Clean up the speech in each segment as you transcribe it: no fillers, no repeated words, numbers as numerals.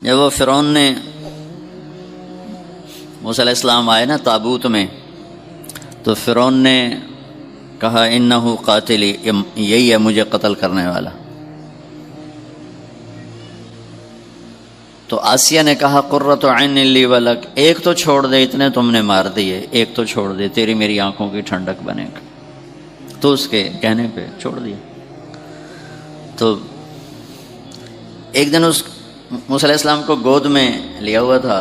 جب وہ فرعون نے موسیٰ علیہ السلام آئے نا تابوت میں، تو فرعون نے کہا انہو قاتلی، یہی ہے مجھے قتل کرنے والا۔ تو آسیہ نے کہا قرۃ عین لی ولک، ایک تو چھوڑ دے، اتنے تم نے مار دیے، ایک تو چھوڑ دے، تیری میری آنکھوں کی ٹھنڈک بنے گا۔ تو اس کے کہنے پہ چھوڑ دیا۔ تو ایک دن اس موسیٰ علیہ السلام کو گود میں لیا ہوا تھا،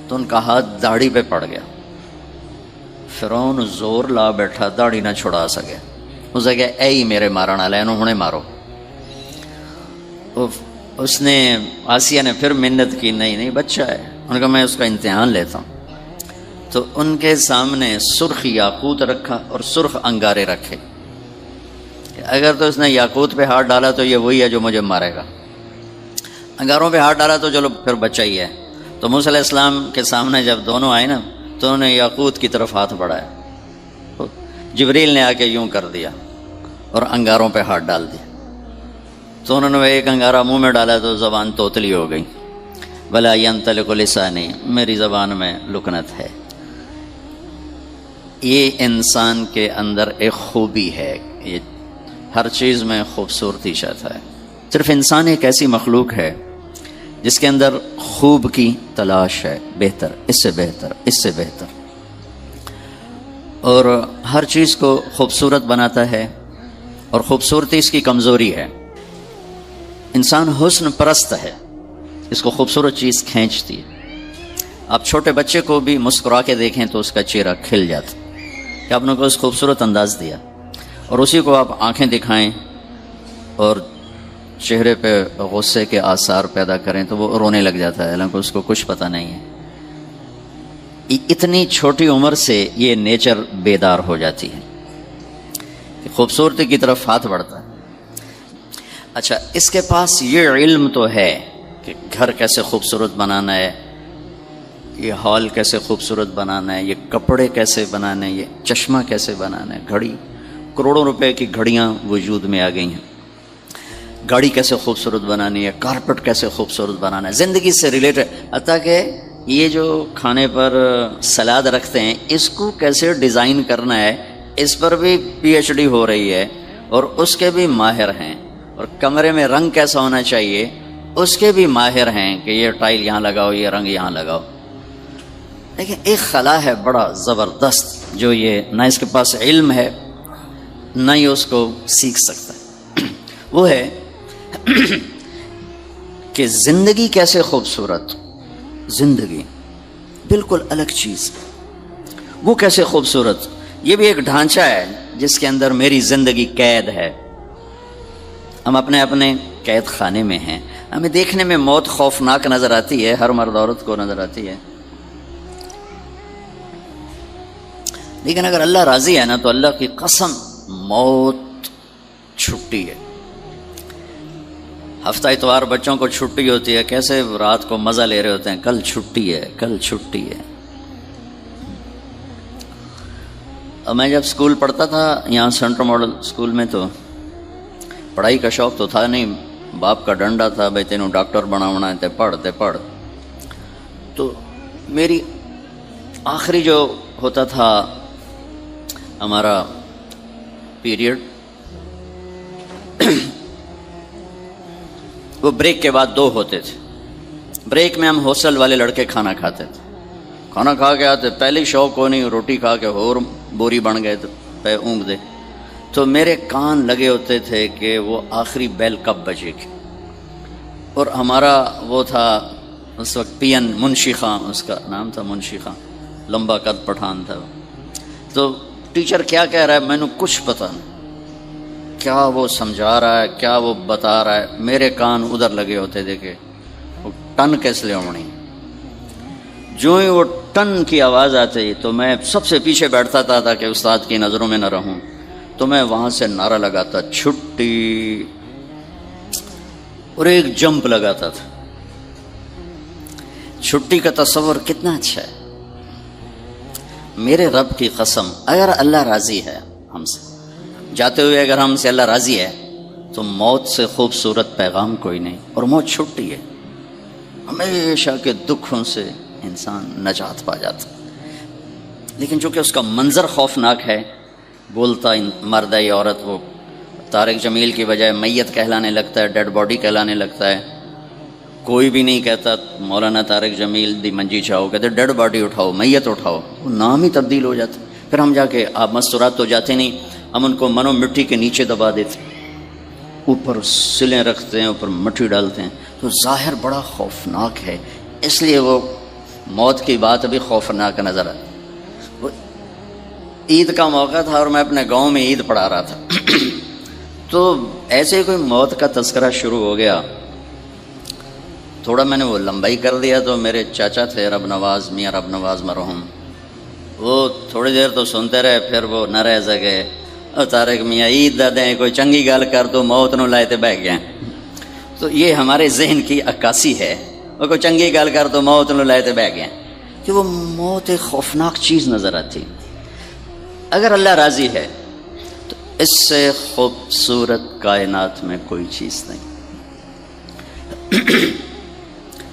تو ان کا ہاتھ داڑھی پہ پڑ گیا۔ فرعون زور لا بیٹھا، داڑھی نہ چھڑا سکے۔ اسے کہا اے ہی میرے مارن والے، انہوں ہنے مارو۔ اس نے آسیہ نے پھر منت کی، نہیں بچہ ہے، ان کا میں اس کا امتحان لیتا ہوں۔ تو ان کے سامنے سرخ یاقوت رکھا اور سرخ انگارے رکھے، اگر تو اس نے یاقوت پہ ہاتھ ڈالا تو یہ وہی ہے جو مجھے مارے گا، انگاروں پہ ہاتھ ڈالا تو چلو پھر بچہ ہی ہے۔ تو موسیٰ علیہ السلام کے سامنے جب دونوں آئے نا، تو انہوں نے یاقوت کی طرف ہاتھ بڑھایا، جبریل نے آ کے یوں کر دیا اور انگاروں پہ ہاتھ ڈال دیا۔ تو انہوں نے ایک انگارہ منہ میں ڈالا تو زبان توتلی ہو گئی۔ ولا ينطلق لسانی، میری زبان میں لکنت ہے۔ یہ انسان کے اندر ایک خوبی ہے، یہ ہر چیز میں خوبصورتی چاہتا ہے۔ صرف انسان ایک ایسی مخلوق ہے جس کے اندر خوب کی تلاش ہے، بہتر، اس سے بہتر، اس سے بہتر، اور ہر چیز کو خوبصورت بناتا ہے، اور خوبصورتی اس کی کمزوری ہے۔ انسان حسن پرست ہے، اس کو خوبصورت چیز کھینچتی ہے۔ آپ چھوٹے بچے کو بھی مسکرا کے دیکھیں تو اس کا چہرہ کھل جاتا کہ آپ نے کو اس خوبصورت انداز دیا، اور اسی کو آپ آنکھیں دکھائیں اور چہرے پہ غصے کے آثار پیدا کریں تو وہ رونے لگ جاتا ہے، حالانکہ اس کو کچھ پتہ نہیں ہے۔ اتنی چھوٹی عمر سے یہ نیچر بیدار ہو جاتی ہے کہ خوبصورتی کی طرف ہاتھ بڑھتا ہے۔ اچھا، اس کے پاس یہ علم تو ہے کہ گھر کیسے خوبصورت بنانا ہے، یہ ہال کیسے خوبصورت بنانا ہے، یہ کپڑے کیسے بنانے ہیں، یہ چشمہ کیسے بنانا ہے، گھڑی، کروڑوں روپے کی گھڑیاں وجود میں آ گئی ہیں، گاڑی کیسے خوبصورت بنانی ہے، کارپٹ کیسے خوبصورت بنانا ہے، زندگی سے ریلیٹڈ، حتیٰ کہ یہ جو کھانے پر سلاد رکھتے ہیں اس کو کیسے ڈیزائن کرنا ہے، اس پر بھی پی ایچ ڈی ہو رہی ہے، اور اس کے بھی ماہر ہیں، اور کمرے میں رنگ کیسا ہونا چاہیے اس کے بھی ماہر ہیں کہ یہ ٹائل یہاں لگاؤ، یہ رنگ یہاں لگاؤ۔ لیکن ایک خلا ہے بڑا زبردست، جو یہ نہ اس کے پاس علم ہے نہ ہی اس کو سیکھ سکتا ہے، وہ ہے کہ زندگی کیسے خوبصورت، زندگی بالکل الگ چیز، وہ کیسے خوبصورت، یہ بھی ایک ڈھانچہ ہے جس کے اندر میری زندگی قید ہے۔ ہم اپنے اپنے قید خانے میں ہیں، ہمیں دیکھنے میں موت خوفناک نظر آتی ہے، ہر مرد عورت کو نظر آتی ہے، لیکن اگر اللہ راضی ہے نا تو اللہ کی قسم موت چھٹی ہے۔ ہفتہ اتوار بچوں کو چھٹی ہوتی ہے، کیسے رات کو مزہ لے رہے ہوتے ہیں، کل چھٹی ہے، کل چھٹی ہے۔ اور میں جب سکول پڑھتا تھا یہاں سینٹرل ماڈل سکول میں، تو پڑھائی کا شوق تو تھا نہیں، باپ کا ڈنڈا تھا، بھائی تینوں ڈاکٹر بناونا ہے، تے پڑھ۔ تو میری آخری جو ہوتا تھا ہمارا پیریڈ، وہ بریک کے بعد 2 ہوتے تھے۔ بریک میں ہم ہاسٹل والے لڑکے کھانا کھاتے تھے، کھانا کھا کے آتے، پہلی شوق کو نہیں، روٹی کھا کے اور بوری بن گئے تو پہ اونگ دے، تو میرے کان لگے ہوتے تھے کہ وہ آخری بیل کب بجے گی۔ اور ہمارا وہ تھا اس وقت پی این منشی خان، اس کا نام تھا منشی خان، لمبا قد پٹھان تھا۔ تو ٹیچر کیا کہہ رہا ہے میں نے کچھ پتہ نہیں، کیا وہ سمجھا رہا ہے، کیا وہ بتا رہا ہے، میرے کان ادھر لگے ہوتے تھے کہ وہ ٹن کیس لے ہونی۔ جو ہی وہ ٹن کی آواز آتی تو میں سب سے پیچھے بیٹھتا تھا تاکہ استاد کی نظروں میں نہ رہوں، تو میں وہاں سے نعرہ لگاتا چھٹی، اور ایک جمپ لگاتا تھا۔ چھٹی کا تصور کتنا اچھا ہے۔ میرے رب کی قسم، اگر اللہ راضی ہے ہم سے، جاتے ہوئے اگر ہم سے اللہ راضی ہے، تو موت سے خوبصورت پیغام کوئی نہیں، اور موت چھٹی ہے۔ ہمیشہ کے دکھوں سے انسان نجات پا جاتا. لیکن چونکہ اس کا منظر خوفناک ہے، بولتا مرد ہے یا عورت وہ طارق جمیل کی بجائے میت کہلانے لگتا ہے، ڈیڈ باڈی کہلانے لگتا ہے. کوئی بھی نہیں کہتا مولانا طارق جمیل دی منجی چاہو، کہتے ڈیڈ باڈی اٹھاؤ، میت اٹھاؤ. وہ نام ہی تبدیل ہو جاتا. پھر ہم جا کے آپ مستورات تو جاتے نہیں، ہم ان کو منو مٹی کے نیچے دبا دیتے، اوپر سلیں رکھتے ہیں، اوپر مٹی ڈالتے ہیں. تو ظاہر بڑا خوفناک ہے، اس لیے وہ موت کی بات بھی خوفناک نظر آتی. عید کا موقع تھا اور میں اپنے گاؤں میں عید پڑھا رہا تھا تو ایسے کوئی موت کا تذکرہ شروع ہو گیا. تھوڑا میں نے وہ لمبائی کر دیا تو میرے چاچا تھے رب نواز، میاں رب نواز مرحوم، وہ تھوڑی دیر تو سنتے رہے، پھر وہ نہ رہ سکے. طارق میاں عید دے دیں، کوئی چنگی گل کر دو، موت نو لائے تے بہ گئے. تو یہ ہمارے ذہن کی عکاسی ہے، وہ کوئی چنگی گل کر دو، موت نو لائے تے بہ گئے، کہ وہ موت ایک خوفناک چیز نظر آتی. اگر اللہ راضی ہے تو اس سے خوبصورت کائنات میں کوئی چیز نہیں.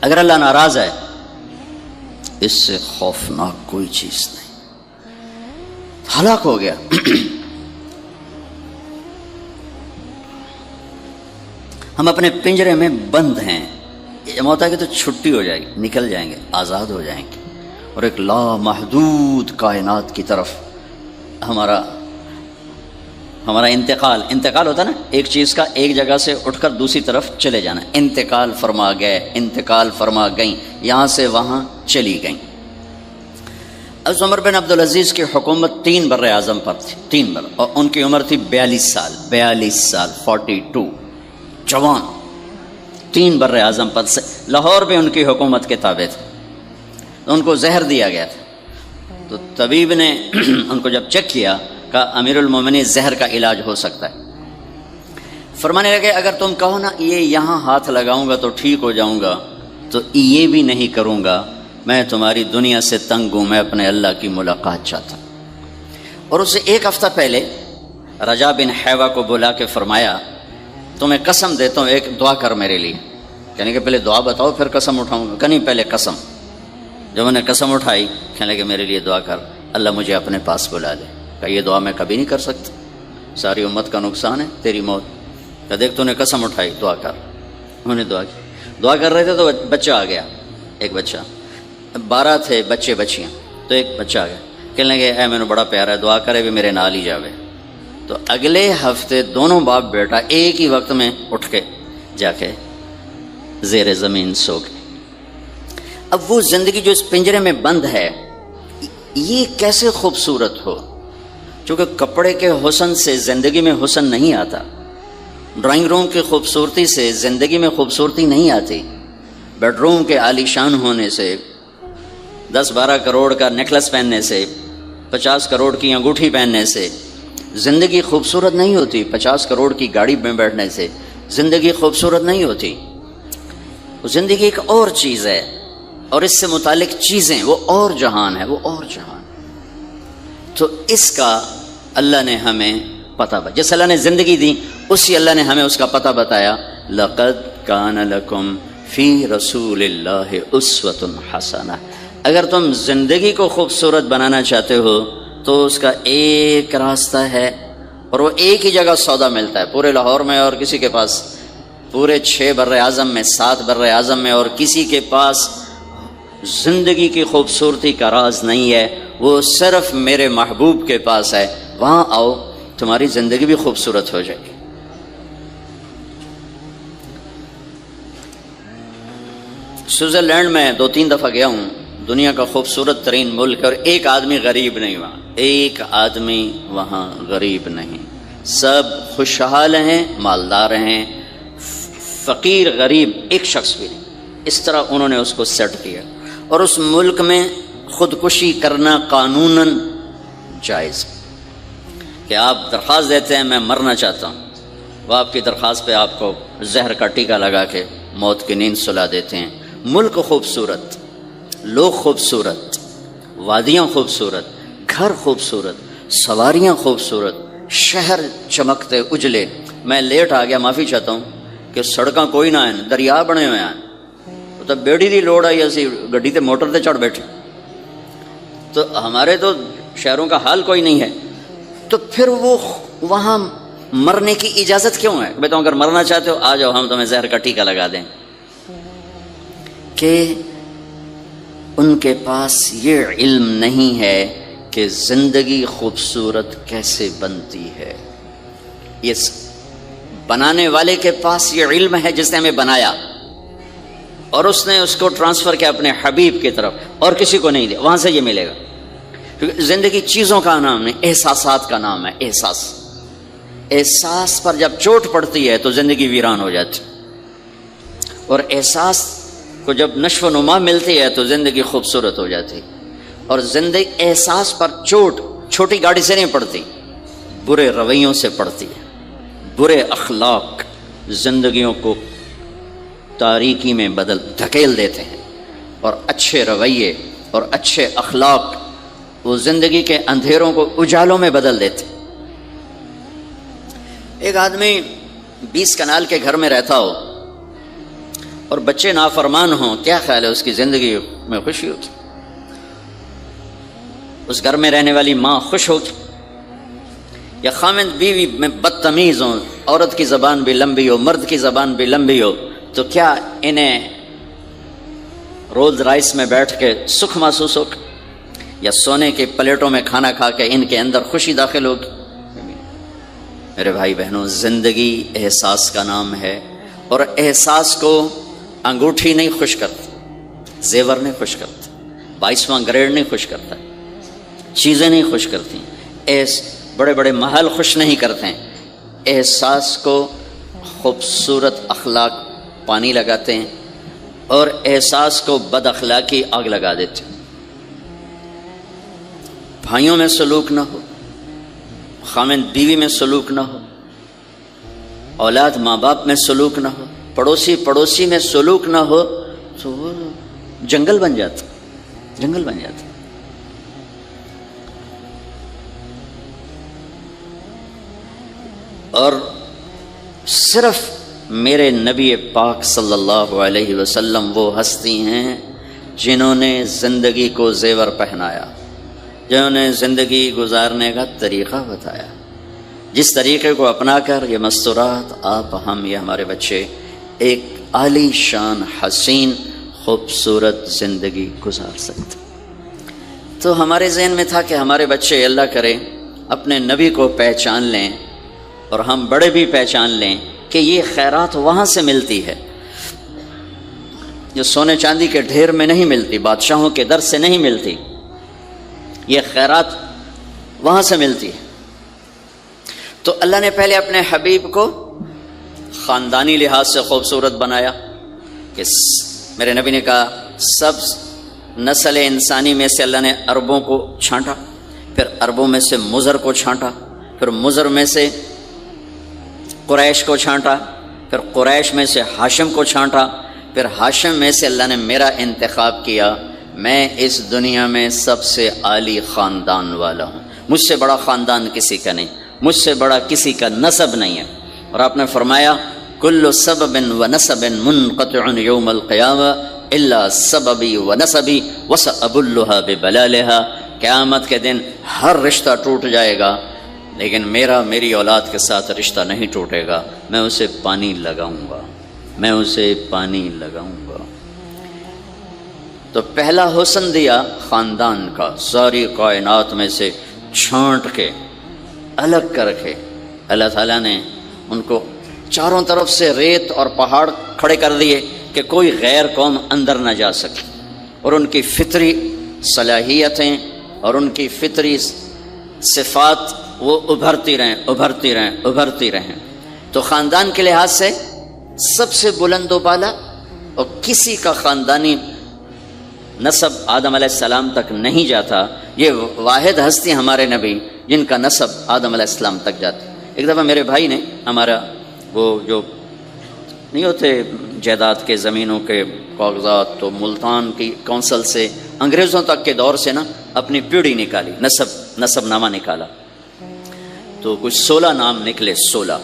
اگر اللہ ناراض ہے اس سے خوفناک کوئی چیز نہیں. ہلاک ہو گیا. ہم اپنے پنجرے میں بند ہیں، یہ موت ہے کہ تو چھٹی ہو جائے گی، نکل جائیں گے، آزاد ہو جائیں گے، اور ایک لامحدود کائنات کی طرف ہمارا انتقال ہوتا نا، ایک چیز کا ایک جگہ سے اٹھ کر دوسری طرف چلے جانا. انتقال فرما گئے، انتقال فرما گئیں، یہاں سے وہاں چلی گئیں. اب عمر بن عبدالعزیز کی حکومت 3 بر اعظم پر تھی، 3 بر، اور ان کی عمر تھی 42 سال 42، جوان. 3 بر اعظم پر سے لاہور بھی ان کی حکومت کے تابع تھے. ان کو زہر دیا گیا تھا. تو طبیب نے ان کو جب چیک کیا، کہا امیر المومنین زہر کا علاج ہو سکتا ہے. فرمانے لگے اگر تم کہو نا یہ یہاں ہاتھ لگاؤں گا تو ٹھیک ہو جاؤں گا، تو یہ بھی نہیں کروں گا. میں تمہاری دنیا سے تنگ ہوں، میں اپنے اللہ کی ملاقات چاہتا ہوں. اور اس سے 1 ہفتہ پہلے رجا بن حیوہ کو بلا کے فرمایا تمہیں قسم دیتا ہوں ایک دعا کر میرے لیے. کہنے کہ پہلے دعا بتاؤ پھر قسم اٹھاؤں گا. کہ نہیں پہلے قسم. جب انہیں قسم اٹھائی، کہنے لگے میرے لیے دعا کر، اللہ مجھے اپنے پاس بلا لے. کہ یہ دعا میں کبھی نہیں کر سکتا، ساری امت کا نقصان ہے، تیری موت. کہ دیکھ تو نے قسم اٹھائی، دعا کر. انہوں نے دعا کی. دعا کر رہے تھے تو بچہ آ گیا، ایک بچہ. 12 تھے بچے بچیاں، تو ایک بچہ آ گیا. کہنے لگے اے میں بڑا پیارا ہے، دعا کرے بھی میرے نال ہی جاوے. تو اگلے ہفتے دونوں باپ بیٹا ایک ہی وقت میں اٹھ کے جا کے زیر زمین سو گئے. اب وہ زندگی جو اس پنجرے میں بند ہے یہ کیسے خوبصورت ہو؟ چونکہ کپڑے کے حسن سے زندگی میں حسن نہیں آتا، ڈرائنگ روم کی خوبصورتی سے زندگی میں خوبصورتی نہیں آتی، بیڈ روم کے عالیشان ہونے سے، 10-12 کروڑ کا نیکلس پہننے سے، 50 کروڑ کی انگوٹھی پہننے سے زندگی خوبصورت نہیں ہوتی. 50 کروڑ کی گاڑی میں بیٹھنے سے زندگی خوبصورت نہیں ہوتی. زندگی ایک اور چیز ہے، اور اس سے متعلق چیزیں وہ اور جہان ہے، وہ اور جہان. تو اس کا اللہ نے ہمیں پتہ بتایا. جس اللہ نے زندگی دی اسی اللہ نے ہمیں اس کا پتہ بتایا. لقد کان لکم فی رسول اللہ اسوۃ حسنہ. اگر تم زندگی کو خوبصورت بنانا چاہتے ہو تو اس کا ایک راستہ ہے، اور وہ ایک ہی جگہ سودا ملتا ہے پورے لاہور میں، اور کسی کے پاس پورے 6 بر اعظم میں، 7 بر اعظم میں، اور کسی کے پاس زندگی کی خوبصورتی کا راز نہیں ہے. وہ صرف میرے محبوب کے پاس ہے. وہاں آؤ، تمہاری زندگی بھی خوبصورت ہو جائے گی. سوئٹزرلینڈ میں 2-3 دفعہ گیا ہوں. دنیا کا خوبصورت ترین ملک، اور ایک آدمی غریب نہیں وہاں، ایک آدمی وہاں غریب نہیں. سب خوشحال ہیں، مالدار ہیں، فقیر غریب ایک شخص بھی نہیں. اس طرح انہوں نے اس کو سیٹ کیا. اور اس ملک میں خودکشی کرنا قانوناً جائز، کہ آپ درخواست دیتے ہیں میں مرنا چاہتا ہوں، وہ آپ کی درخواست پہ آپ کو زہر کا ٹیکہ لگا کے موت کی نیند سلا دیتے ہیں. ملک خوبصورت، لوگ خوبصورت، وادیاں خوبصورت، گھر خوبصورت، سواریاں خوبصورت، شہر چمکتے اجلے. میں لیٹ آ گیا، معافی چاہتا ہوں کہ سڑکاں کوئی نہ ہیں، دریا بنے ہوئے ہیں. تو بیڑی دی لوڑ آئی اسی گڈی تے موٹر تے چڑھ بیٹھے. تو ہمارے تو شہروں کا حال کوئی نہیں ہے. تو پھر وہ وہاں مرنے کی اجازت کیوں ہے؟ میں تو اگر مرنا چاہتے ہو آ جاؤ، ہم تمہیں زہر کا ٹیکہ لگا دیں. کہ ان کے پاس یہ علم نہیں ہے کہ زندگی خوبصورت کیسے بنتی ہے. یہ بنانے والے کے پاس یہ علم ہے جس نے ہمیں بنایا، اور اس نے اس کو ٹرانسفر کیا اپنے حبیب کی طرف، اور کسی کو نہیں دیا. وہاں سے یہ ملے گا. کیونکہ زندگی چیزوں کا نام نہیں، احساسات کا نام ہے. احساس پر جب چوٹ پڑتی ہے تو زندگی ویران ہو جاتی، اور احساس کو جب نشو و نما ملتی ہے تو زندگی خوبصورت ہو جاتی. اور زندگی احساس پر چوٹ چھوٹی گاڑی سے نہیں پڑتی، برے رویوں سے پڑتی ہے. برے اخلاق زندگیوں کو تاریکی میں دھکیل دیتے ہیں، اور اچھے رویے اور اچھے اخلاق وہ زندگی کے اندھیروں کو اجالوں میں بدل دیتے. ایک آدمی 20 کنال کے گھر میں رہتا ہو اور بچے نافرمان ہوں، کیا خیال ہے اس کی زندگی میں خوشی ہوگی؟ اس گھر میں رہنے والی ماں خوش ہوگی؟ یا خامند بیوی میں بدتمیز ہوں، عورت کی زبان بھی لمبی ہو، مرد کی زبان بھی لمبی ہو، تو کیا انہیں رولز رائس میں بیٹھ کے سکھ محسوس ہوگا؟ یا سونے کے پلیٹوں میں کھانا کھا کے ان کے اندر خوشی داخل ہوگی؟ میرے بھائی بہنوں، زندگی احساس کا نام ہے، اور احساس کو انگوٹھی نہیں خوش کرتی، زیور نہیں خوش کرتا، 22واں گریڈ نہیں خوش کرتا، چیزیں نہیں خوش کرتی، بڑے بڑے محل خوش نہیں کرتے ہیں. احساس کو خوبصورت اخلاق پانی لگاتے ہیں، اور احساس کو بد اخلاقی آگ لگا دیتے ہیں. بھائیوں میں سلوک نہ ہو، خامند بیوی میں سلوک نہ ہو، اولاد ماں باپ میں سلوک نہ ہو، پڑوسی میں سلوک نہ ہو، تو وہ جنگل بن جاتا. اور صرف میرے نبی پاک صلی اللہ علیہ وسلم وہ ہستی ہیں جنہوں نے زندگی کو زیور پہنایا، جنہوں نے زندگی گزارنے کا طریقہ بتایا، جس طریقے کو اپنا کر یہ مستورات، آپ، ہم، یہ ہمارے بچے ایک عالی شان حسین خوبصورت زندگی گزار سکتے. تو ہمارے ذہن میں تھا کہ ہمارے بچے اللہ کرے اپنے نبی کو پہچان لیں، اور ہم بڑے بھی پہچان لیں کہ یہ خیرات وہاں سے ملتی ہے، جو سونے چاندی کے ڈھیر میں نہیں ملتی، بادشاہوں کے در سے نہیں ملتی، یہ خیرات وہاں سے ملتی ہے. تو اللہ نے پہلے اپنے حبیب کو خاندانی لحاظ سے خوبصورت بنایا کہ میرے نبی نے کہا سب نسل انسانی میں سے اللہ نے عربوں کو چھانٹا، پھر عربوں میں سے مضر کو چھانٹا، پھر مضر میں سے قریش کو چھانٹا، پھر قریش میں سے ہاشم کو چھانٹا، پھر ہاشم میں سے اللہ نے میرا انتخاب کیا. میں اس دنیا میں سب سے عالی خاندان والا ہوں، مجھ سے بڑا خاندان کسی کا نہیں، مجھ سے بڑا کسی کا نسب نہیں ہے. اور آپ نے فرمایا کل سبب و نسب منقطع یوم القیامہ الا سببی و نسبی وسأبلھا ببلالھا. قیامت کے دن ہر رشتہ ٹوٹ جائے گا، لیکن میری اولاد کے ساتھ رشتہ نہیں ٹوٹے گا. میں اسے پانی لگاؤں گا. تو پہلا حسن دیا خاندان کا، ساری کائنات میں سے چھانٹ کے الگ کر کے اللہ تعالیٰ نے ان کو چاروں طرف سے ریت اور پہاڑ کھڑے کر دیے کہ کوئی غیر قوم اندر نہ جا سکے، اور ان کی فطری صلاحیتیں اور ان کی فطری صفات وہ ابھرتی رہیں. تو خاندان کے لحاظ سے سب سے بلند و بالا، اور کسی کا خاندانی نسب آدم علیہ السلام تک نہیں جاتا. یہ واحد ہستی ہمارے نبی جن کا نسب آدم علیہ السلام تک جاتا. ایک دفعہ میرے بھائی نے ہمارا وہ جو نہیں ہوتے جائیداد کے زمینوں کے کاغذات، تو ملتان کی کونسل سے انگریزوں تک کے دور سے نا اپنی پیڑھی نکالی، نسب نامہ نکالا، تو کچھ 16 نام نکلے. 16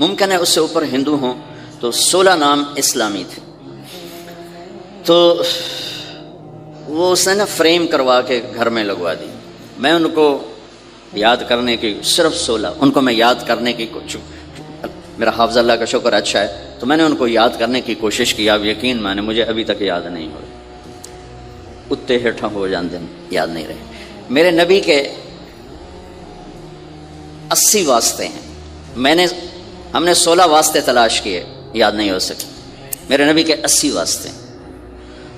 ممکن ہے اس سے اوپر ہندو ہوں، تو 16 نام اسلامی تھے. تو وہ اس نے نا فریم کروا کے گھر میں لگوا دی. میں ان کو یاد کرنے کی صرف 16 ان کو میں یاد کرنے کی میرا حافظ اللہ کا شکر اچھا ہے تو میں نے ان کو یاد کرنے کی کوشش کی. آپ یقین مانے مجھے ابھی تک یاد نہیں ہو رہے. اتے ہیٹھا ہو جاندے یاد نہیں رہے. میرے نبی کے 80 واسطے ہیں. ہم نے 16 واسطے تلاش کیے, یاد نہیں ہو سکے. میرے نبی کے 80 واسطے ہیں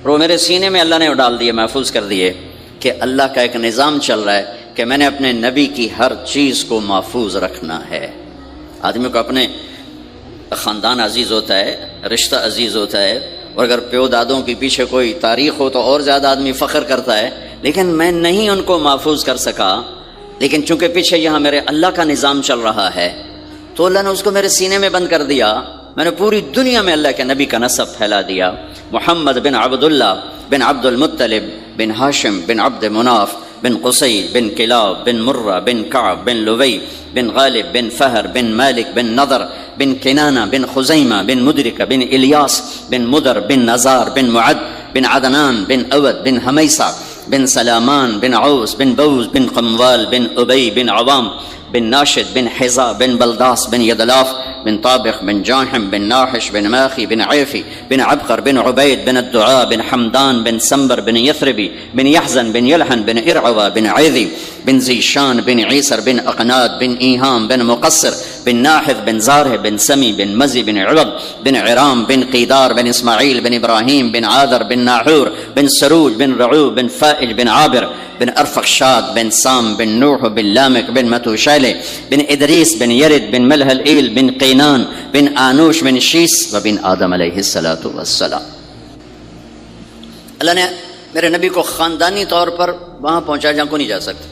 اور وہ میرے سینے میں اللہ نے ڈال دیے, محفوظ کر دیے کہ اللہ کا ایک نظام چل رہا ہے کہ میں نے اپنے نبی کی ہر چیز کو محفوظ رکھنا ہے. آدمی کو اپنے خاندان عزیز ہوتا ہے, رشتہ عزیز ہوتا ہے, اور اگر پیو دادوں کے پیچھے کوئی تاریخ ہو تو اور زیادہ آدمی فخر کرتا ہے. لیکن میں نہیں ان کو محفوظ کر سکا, لیکن چونکہ پیچھے یہاں میرے اللہ کا نظام چل رہا ہے تو اللہ نے اس کو میرے سینے میں بند کر دیا. میں نے پوری دنیا میں اللہ کے نبی کا نسب پھیلا دیا. محمد بن عبداللہ بن عبد المطلب بن ہاشم بن عبد مناف بن قصی بن کلاب بن مرہ بن کعب بن لوی بن غالب بن فہر بن مالک بن نضر بن کنانہ بن خزیمہ بن مدرکہ بن الیاس بن مدر بن نزار بن معد بن عدنان بن اود بن حمیسہ بن سلامان بن عوس بن بوز بن قموال بن ابی بن عوام بن ناشد بن حزا بن بلداس بن یدلاف بن طابخ بن جاحم بن ناحش بن ماخی بن عیفی بن عبقر بن عبید بن الدعاء بن حمدان بن سنبر بن یثربی بن یحزن بن یلحن بن ارعوى بن عیذی بن زیشان بن عیسر بن اقناد بن ایہام بن مقصر بن ناحذ بن زارہ بن سمی بن مزی بن عوض بن عرام بن قیدار بن اسماعیل بن ابراہیم بن عادر بن ناحور بن سروج بن رعوب بن فائج بن عابر بن ارفخشاد بن سام بن نوح بن لامک بن متوشالہ بن ادریس بن یرد بن ملہ الایل بن قینان بن آنوش بن شیس و بن آدم علیہ السلام. اللہ نے میرے نبی کو خاندانی طور پر وہاں پہنچا جہاں کو نہیں جا سکتے.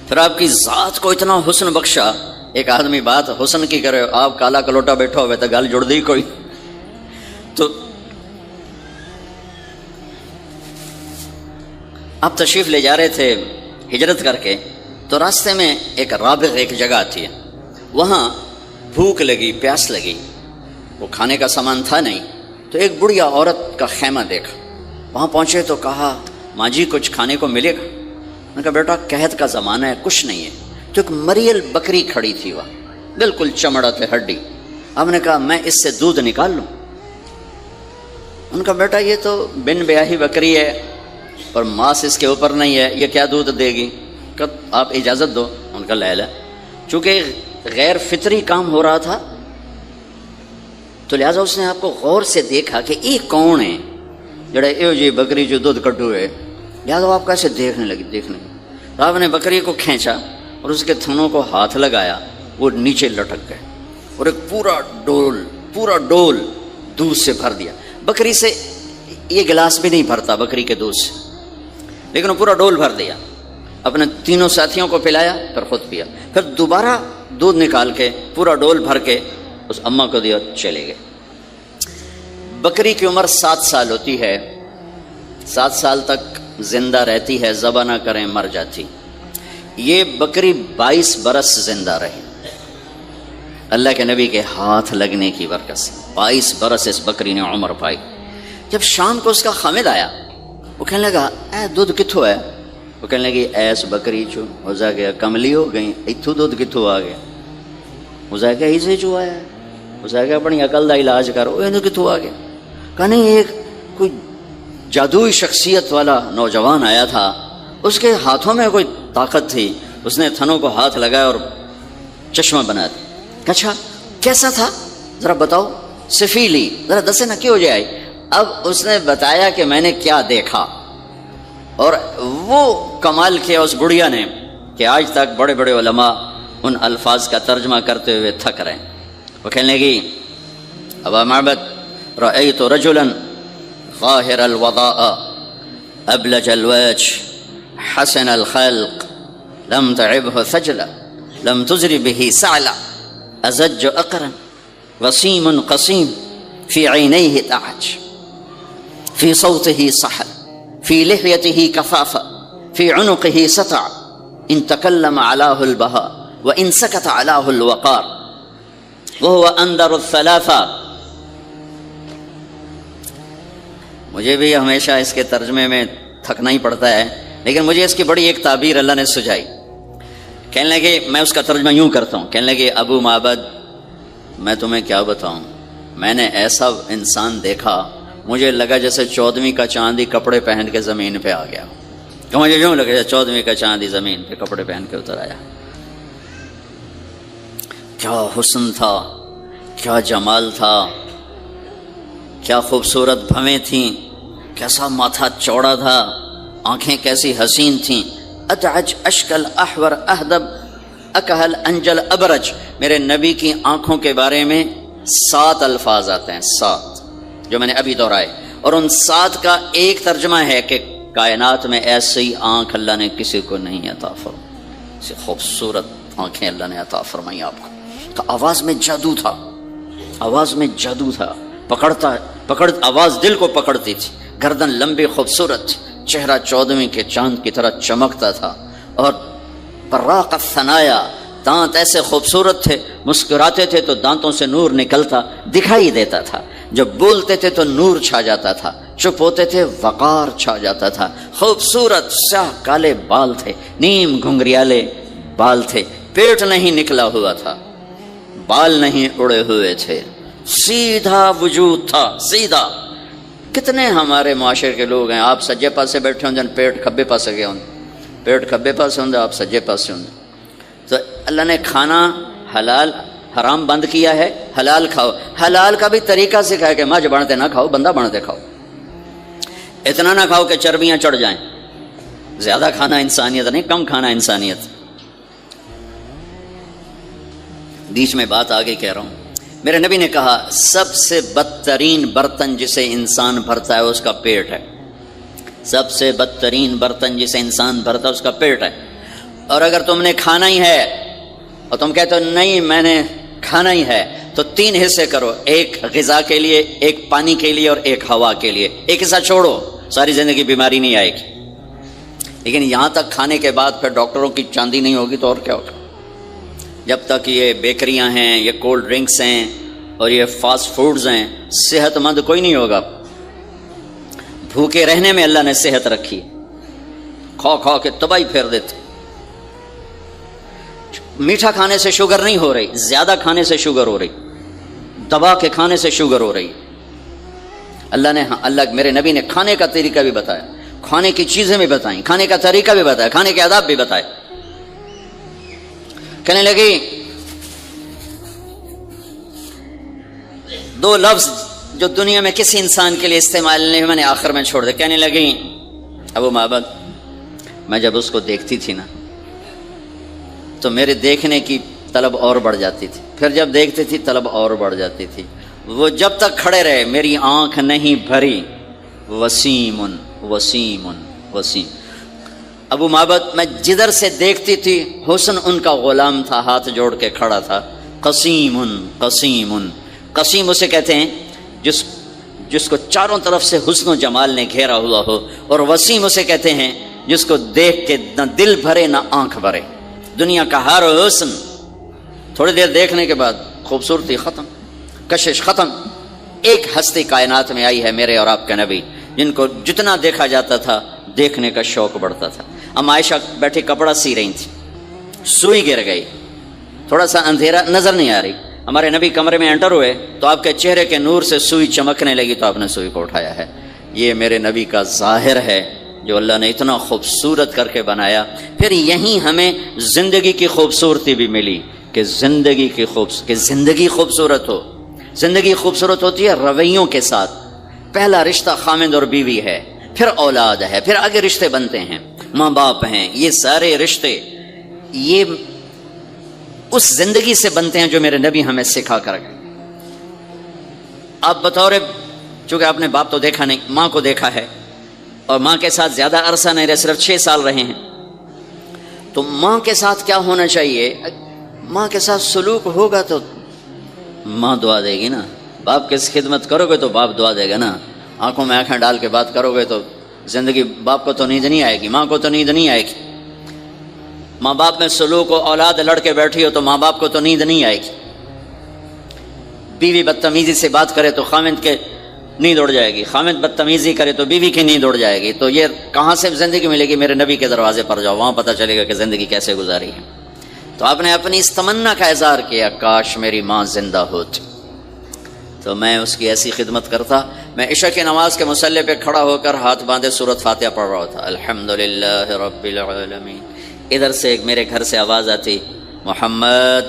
پھر آپ کی ذات کو اتنا حسن بخشا. ایک آدمی بات حسن کی کرے, آپ کالا کلوٹا بیٹھا ہوئے تو گل جڑ دی کوئی. تو آپ تشریف لے جا رہے تھے ہجرت کر کے, تو راستے میں ایک رابغ ایک جگہ تھی, وہاں بھوک لگی, پیاس لگی, وہ کھانے کا سامان تھا نہیں, تو ایک بڑھیا عورت کا خیمہ دیکھا. وہاں پہنچے تو کہا ماں جی کچھ کھانے کو ملے گا؟ میں نے کہا بیٹا قحط کا زمانہ ہے, کچھ نہیں ہے. تو ایک مریل بکری کھڑی تھی وہاں, بالکل چمڑا تھے ہڈی. آپ نے کہا میں اس سے دودھ نکال لوں؟ ان کا بیٹا یہ تو بن بیاہی بکری ہے اور ماس اس کے اوپر نہیں ہے, یہ کیا دودھ دے گی؟ کہ آپ اجازت دو. ان کا لہلا چونکہ غیر فطری کام ہو رہا تھا تو لہٰذا اس نے آپ کو غور سے دیکھا کہ یہ کون ہے جڑا ایو جی بکری جو دودھ کٹو ہے. لہٰذا آپ کیسے دیکھنے لگی. تو آپ نے بکری کو کھینچا اور اس کے تھنوں کو ہاتھ لگایا, وہ نیچے لٹک گئے اور ایک پورا ڈول دودھ سے بھر دیا. بکری سے یہ گلاس بھی نہیں بھرتا بکری کے دودھ سے, لیکن وہ پورا ڈول بھر دیا. اپنے تینوں ساتھیوں کو پلایا, پھر خود پیا. پھر دوبارہ دودھ نکال کے پورا ڈول بھر کے اس اماں کو دیا, چلے گئے. بکری کی عمر 7 سال ہوتی ہے, 7 سال تک زندہ رہتی ہے, ذبح نہ کریں مر جاتی. یہ بکری 22 برس زندہ رہی اللہ کے نبی کے ہاتھ لگنے کی برکت سے. 22 برس اس بکری نے عمر پائی. جب شام کو اس کا خامد آیا, وہ کہنے لگا اے دودھ کتھوں ہے؟ وہ کہنے لگی ایس بکری چو ہو جا گیا کملی ہو گئی, اتھو دودھ کتھوں آ گیا؟ ہو جا گیا اسے چو آیا, ہو جا گیا اپنی عقل دا علاج کرو, یہ کتھوں آ گیا؟ کہا نہیں, ایک کوئی جادوئی شخصیت والا نوجوان آیا تھا, اس کے ہاتھوں میں کوئی طاقت تھی, اس نے تھنوں کو ہاتھ لگایا اور چشمہ بنا دیا. اچھا کیسا تھا ذرا بتاؤ, سفیلی ذرا دسے نا کیوں جائے. اب اس نے بتایا کہ میں نے کیا دیکھا, اور وہ کمال کیا اس بڑھیا نے کہ آج تک بڑے بڑے علماء ان الفاظ کا ترجمہ کرتے ہوئے تھک رہے ہیں. وہ کہنے لگی ابا معبد رأیت رجلا ظاہر الوضاء ابلج الوجه حسن الخلق لم تعبه ثجلا لم تزر به سعلا ازج اقرا وسيم قصيم في عينيه تعج في صوته صحل في لحيته كفافا في عنقه سطع ان تكلم علاه البهاء وان سكت علاه الوقار وهو اندر الثلاثه مجھے بھی ہمیشہ اس کے ترجمے میں تھکنا ہی پڑتا ہے، لیکن مجھے اس کی بڑی ایک تعبیر اللہ نے سجائی. کہنے لگے، میں اس کا ترجمہ یوں کرتا ہوں، کہنے لگے ابو معبد میں تمہیں کیا بتاؤں، میں نے ایسا انسان دیکھا مجھے لگا جیسے 14ویں کا چاندی کپڑے پہن کے زمین پہ آ گیا. کہ مجھے یوں لگا جیسے 14ویں کا چاندی زمین پہ کپڑے پہن کے اتر آیا. کیا حسن تھا، کیا جمال تھا، کیا خوبصورت بھویں تھیں، کیسا ماتھا چوڑا تھا، آنکھیں کیسی حسین تھیں. ادعج اشکل احور اہدب اکہل انجل ابرج. میرے نبی کی آنکھوں کے بارے میں 7 الفاظ آتے ہیں، 7 جو میں نے ابھی دہرائے، اور ان 7 کا ایک ترجمہ ہے کہ کائنات میں ایسی آنکھ اللہ نے کسی کو نہیں عطا فرمائی، ایسی خوبصورت آنکھیں اللہ نے عطا فرمائی آپ کو. تو آواز میں جادو تھا، آواز میں جادو تھا، آواز دل کو پکڑتی تھی. گردن لمبی خوبصورت تھی، چہرہ 14ویں کے چاند کی طرح چمکتا تھا، اور براق الثنایا، دانت ایسے خوبصورت تھے، مسکراتے تھے تو دانتوں سے نور نکلتا دکھائی دیتا تھا، جب بولتے تھے تو نور چھا جاتا تھا، چپ ہوتے تھے وقار چھا جاتا تھا. خوبصورت سیاہ کالے بال تھے، نیم گھنگریالے بال تھے، پیٹ نہیں نکلا ہوا تھا، بال نہیں اڑے ہوئے تھے، سیدھا وجود تھا، سیدھا. کتنے ہمارے معاشرے کے لوگ ہیں، آپ سجے پاسے بیٹھے ہوں پیٹ کھبے پاسے گئے ہوں، پیٹ کھبے پاسے ہوں آپ سجے پاسے ہوں. تو اللہ نے کھانا حلال حرام بند کیا ہے، حلال کھاؤ. حلال کا بھی طریقہ سکھایا کہ ماں بنتے نہ کھاؤ، بندہ بنتے کھاؤ. اتنا نہ کھاؤ کہ چربیاں چڑھ جائیں. زیادہ کھانا انسانیت نہیں، کم کھانا انسانیت. بیچ میں بات آگے کہہ رہا ہوں. میرے نبی نے کہا سب سے بدترین برتن جسے انسان بھرتا ہے اس کا پیٹ ہے. سب سے بدترین برتن جسے انسان بھرتا ہے اس کا پیٹ ہے. اور اگر تم نے کھانا ہی ہے اور تم کہتے ہو نہیں میں نے کھانا ہی ہے، تو 3 حصے کرو، ایک غذا کے لیے، ایک پانی کے لیے، اور ایک ہوا کے لیے. ایک حصہ چھوڑو، ساری زندگی بیماری نہیں آئے گی. لیکن یہاں تک کھانے کے بعد پھر ڈاکٹروں کی چاندی نہیں ہوگی تو اور کیا ہوگا؟ جب تک یہ بیکریاں ہیں، یہ کولڈ ڈرنکس ہیں اور یہ فاسٹ فوڈز ہیں، صحت مند کوئی نہیں ہوگا. بھوکے رہنے میں اللہ نے صحت رکھی، کھا کھا کے تباہی پھیر دیتے. میٹھا کھانے سے شوگر نہیں ہو رہی، زیادہ کھانے سے شوگر ہو رہی، دبا کے کھانے سے شوگر ہو رہی. اللہ میرے نبی نے کھانے کا طریقہ بھی بتایا، کھانے کی چیزیں بھی بتائیں، کھانے کا طریقہ بھی بتایا، کھانے کے آداب بھی بتائے. کہنے لگی 2 لفظ جو دنیا میں کسی انسان کے لیے استعمال نہیں، میں نے آخر میں چھوڑ دے. کہنے لگی ابو معبد میں جب اس کو دیکھتی تھی نا تو میرے دیکھنے کی طلب اور بڑھ جاتی تھی، پھر جب دیکھتی تھی طلب اور بڑھ جاتی تھی. وہ جب تک کھڑے رہے میری آنکھ نہیں بھری. وسیم وسیم وسیم. ابو معبد میں جدھر سے دیکھتی تھی حسن ان کا غلام تھا، ہاتھ جوڑ کے کھڑا تھا. قسیم قسیم. قسیم اسے کہتے ہیں جس کو چاروں طرف سے حسن و جمال نے گھیرا ہوا ہو، اور وسیم اسے کہتے ہیں جس کو دیکھ کے نہ دل بھرے نہ آنکھ بھرے. دنیا کا ہر حسن تھوڑی دیر دیکھنے کے بعد خوبصورتی ختم، کشش ختم. ایک ہستی کائنات میں آئی ہے میرے اور آپ کے نبی، جن کو جتنا دیکھا جاتا تھا دیکھنے کا شوق بڑھتا تھا. ام عائشہ بیٹھی کپڑا سی رہی تھی، سوئی گر گئی، تھوڑا سا اندھیرا نظر نہیں آ رہی. ہمارے نبی کمرے میں انٹر ہوئے تو آپ کے چہرے کے نور سے سوئی چمکنے لگی تو آپ نے سوئی کو اٹھایا ہے. یہ میرے نبی کا ظاہر ہے جو اللہ نے اتنا خوبصورت کر کے بنایا. پھر یہیں ہمیں زندگی کی خوبصورتی بھی ملی کہ زندگی خوبصورت ہو. زندگی خوبصورت ہوتی ہے رویوں کے ساتھ. پہلا رشتہ خامند اور بیوی ہے، پھر اولاد ہے، پھر آگے رشتے بنتے ہیں، ماں باپ ہیں. یہ سارے رشتے یہ اس زندگی سے بنتے ہیں جو میرے نبی ہمیں سکھا کر گئے. آپ بطور چونکہ آپ نے باپ تو دیکھا نہیں، ماں کو دیکھا ہے، اور ماں کے ساتھ زیادہ عرصہ نہیں رہے، صرف 6 سال رہے ہیں. تو ماں کے ساتھ کیا ہونا چاہیے؟ ماں کے ساتھ سلوک ہوگا تو ماں دعا دے گی نا. باپ کی خدمت کرو گے تو باپ دعا دے گا نا. آنکھوں میں آنکھیں ڈال کے بات کرو گے تو زندگی باپ کو تو نیند نہیں آئے گی، ماں کو تو نیند نہیں آئے گی. ماں باپ میں سلوک و اولاد لڑ کے بیٹھی ہو تو ماں باپ کو تو نیند نہیں آئے گی. بیوی بدتمیزی سے بات کرے تو خامند کے نیند اڑ جائے گی، خامد بدتمیزی کرے تو بیوی کی نیند اڑ جائے گی، تو یہ کہاں سے زندگی ملے گی؟ میرے نبی کے دروازے پر جاؤ، وہاں پتہ چلے گا کہ زندگی کیسے گزاری ہے۔ تو آپ نے اپنی اس تمنا کا اظہار کیا، کاش میری ماں زندہ ہوتی تو میں اس کی ایسی خدمت کرتا۔ میں عشاء کی نماز کے مصلی پہ کھڑا ہو کر ہاتھ باندھے سورۃ فاتحہ پڑھ رہا تھا، الحمدللہ رب العالمین۔ ادھر سے میرے گھر سے آواز آتی، محمد،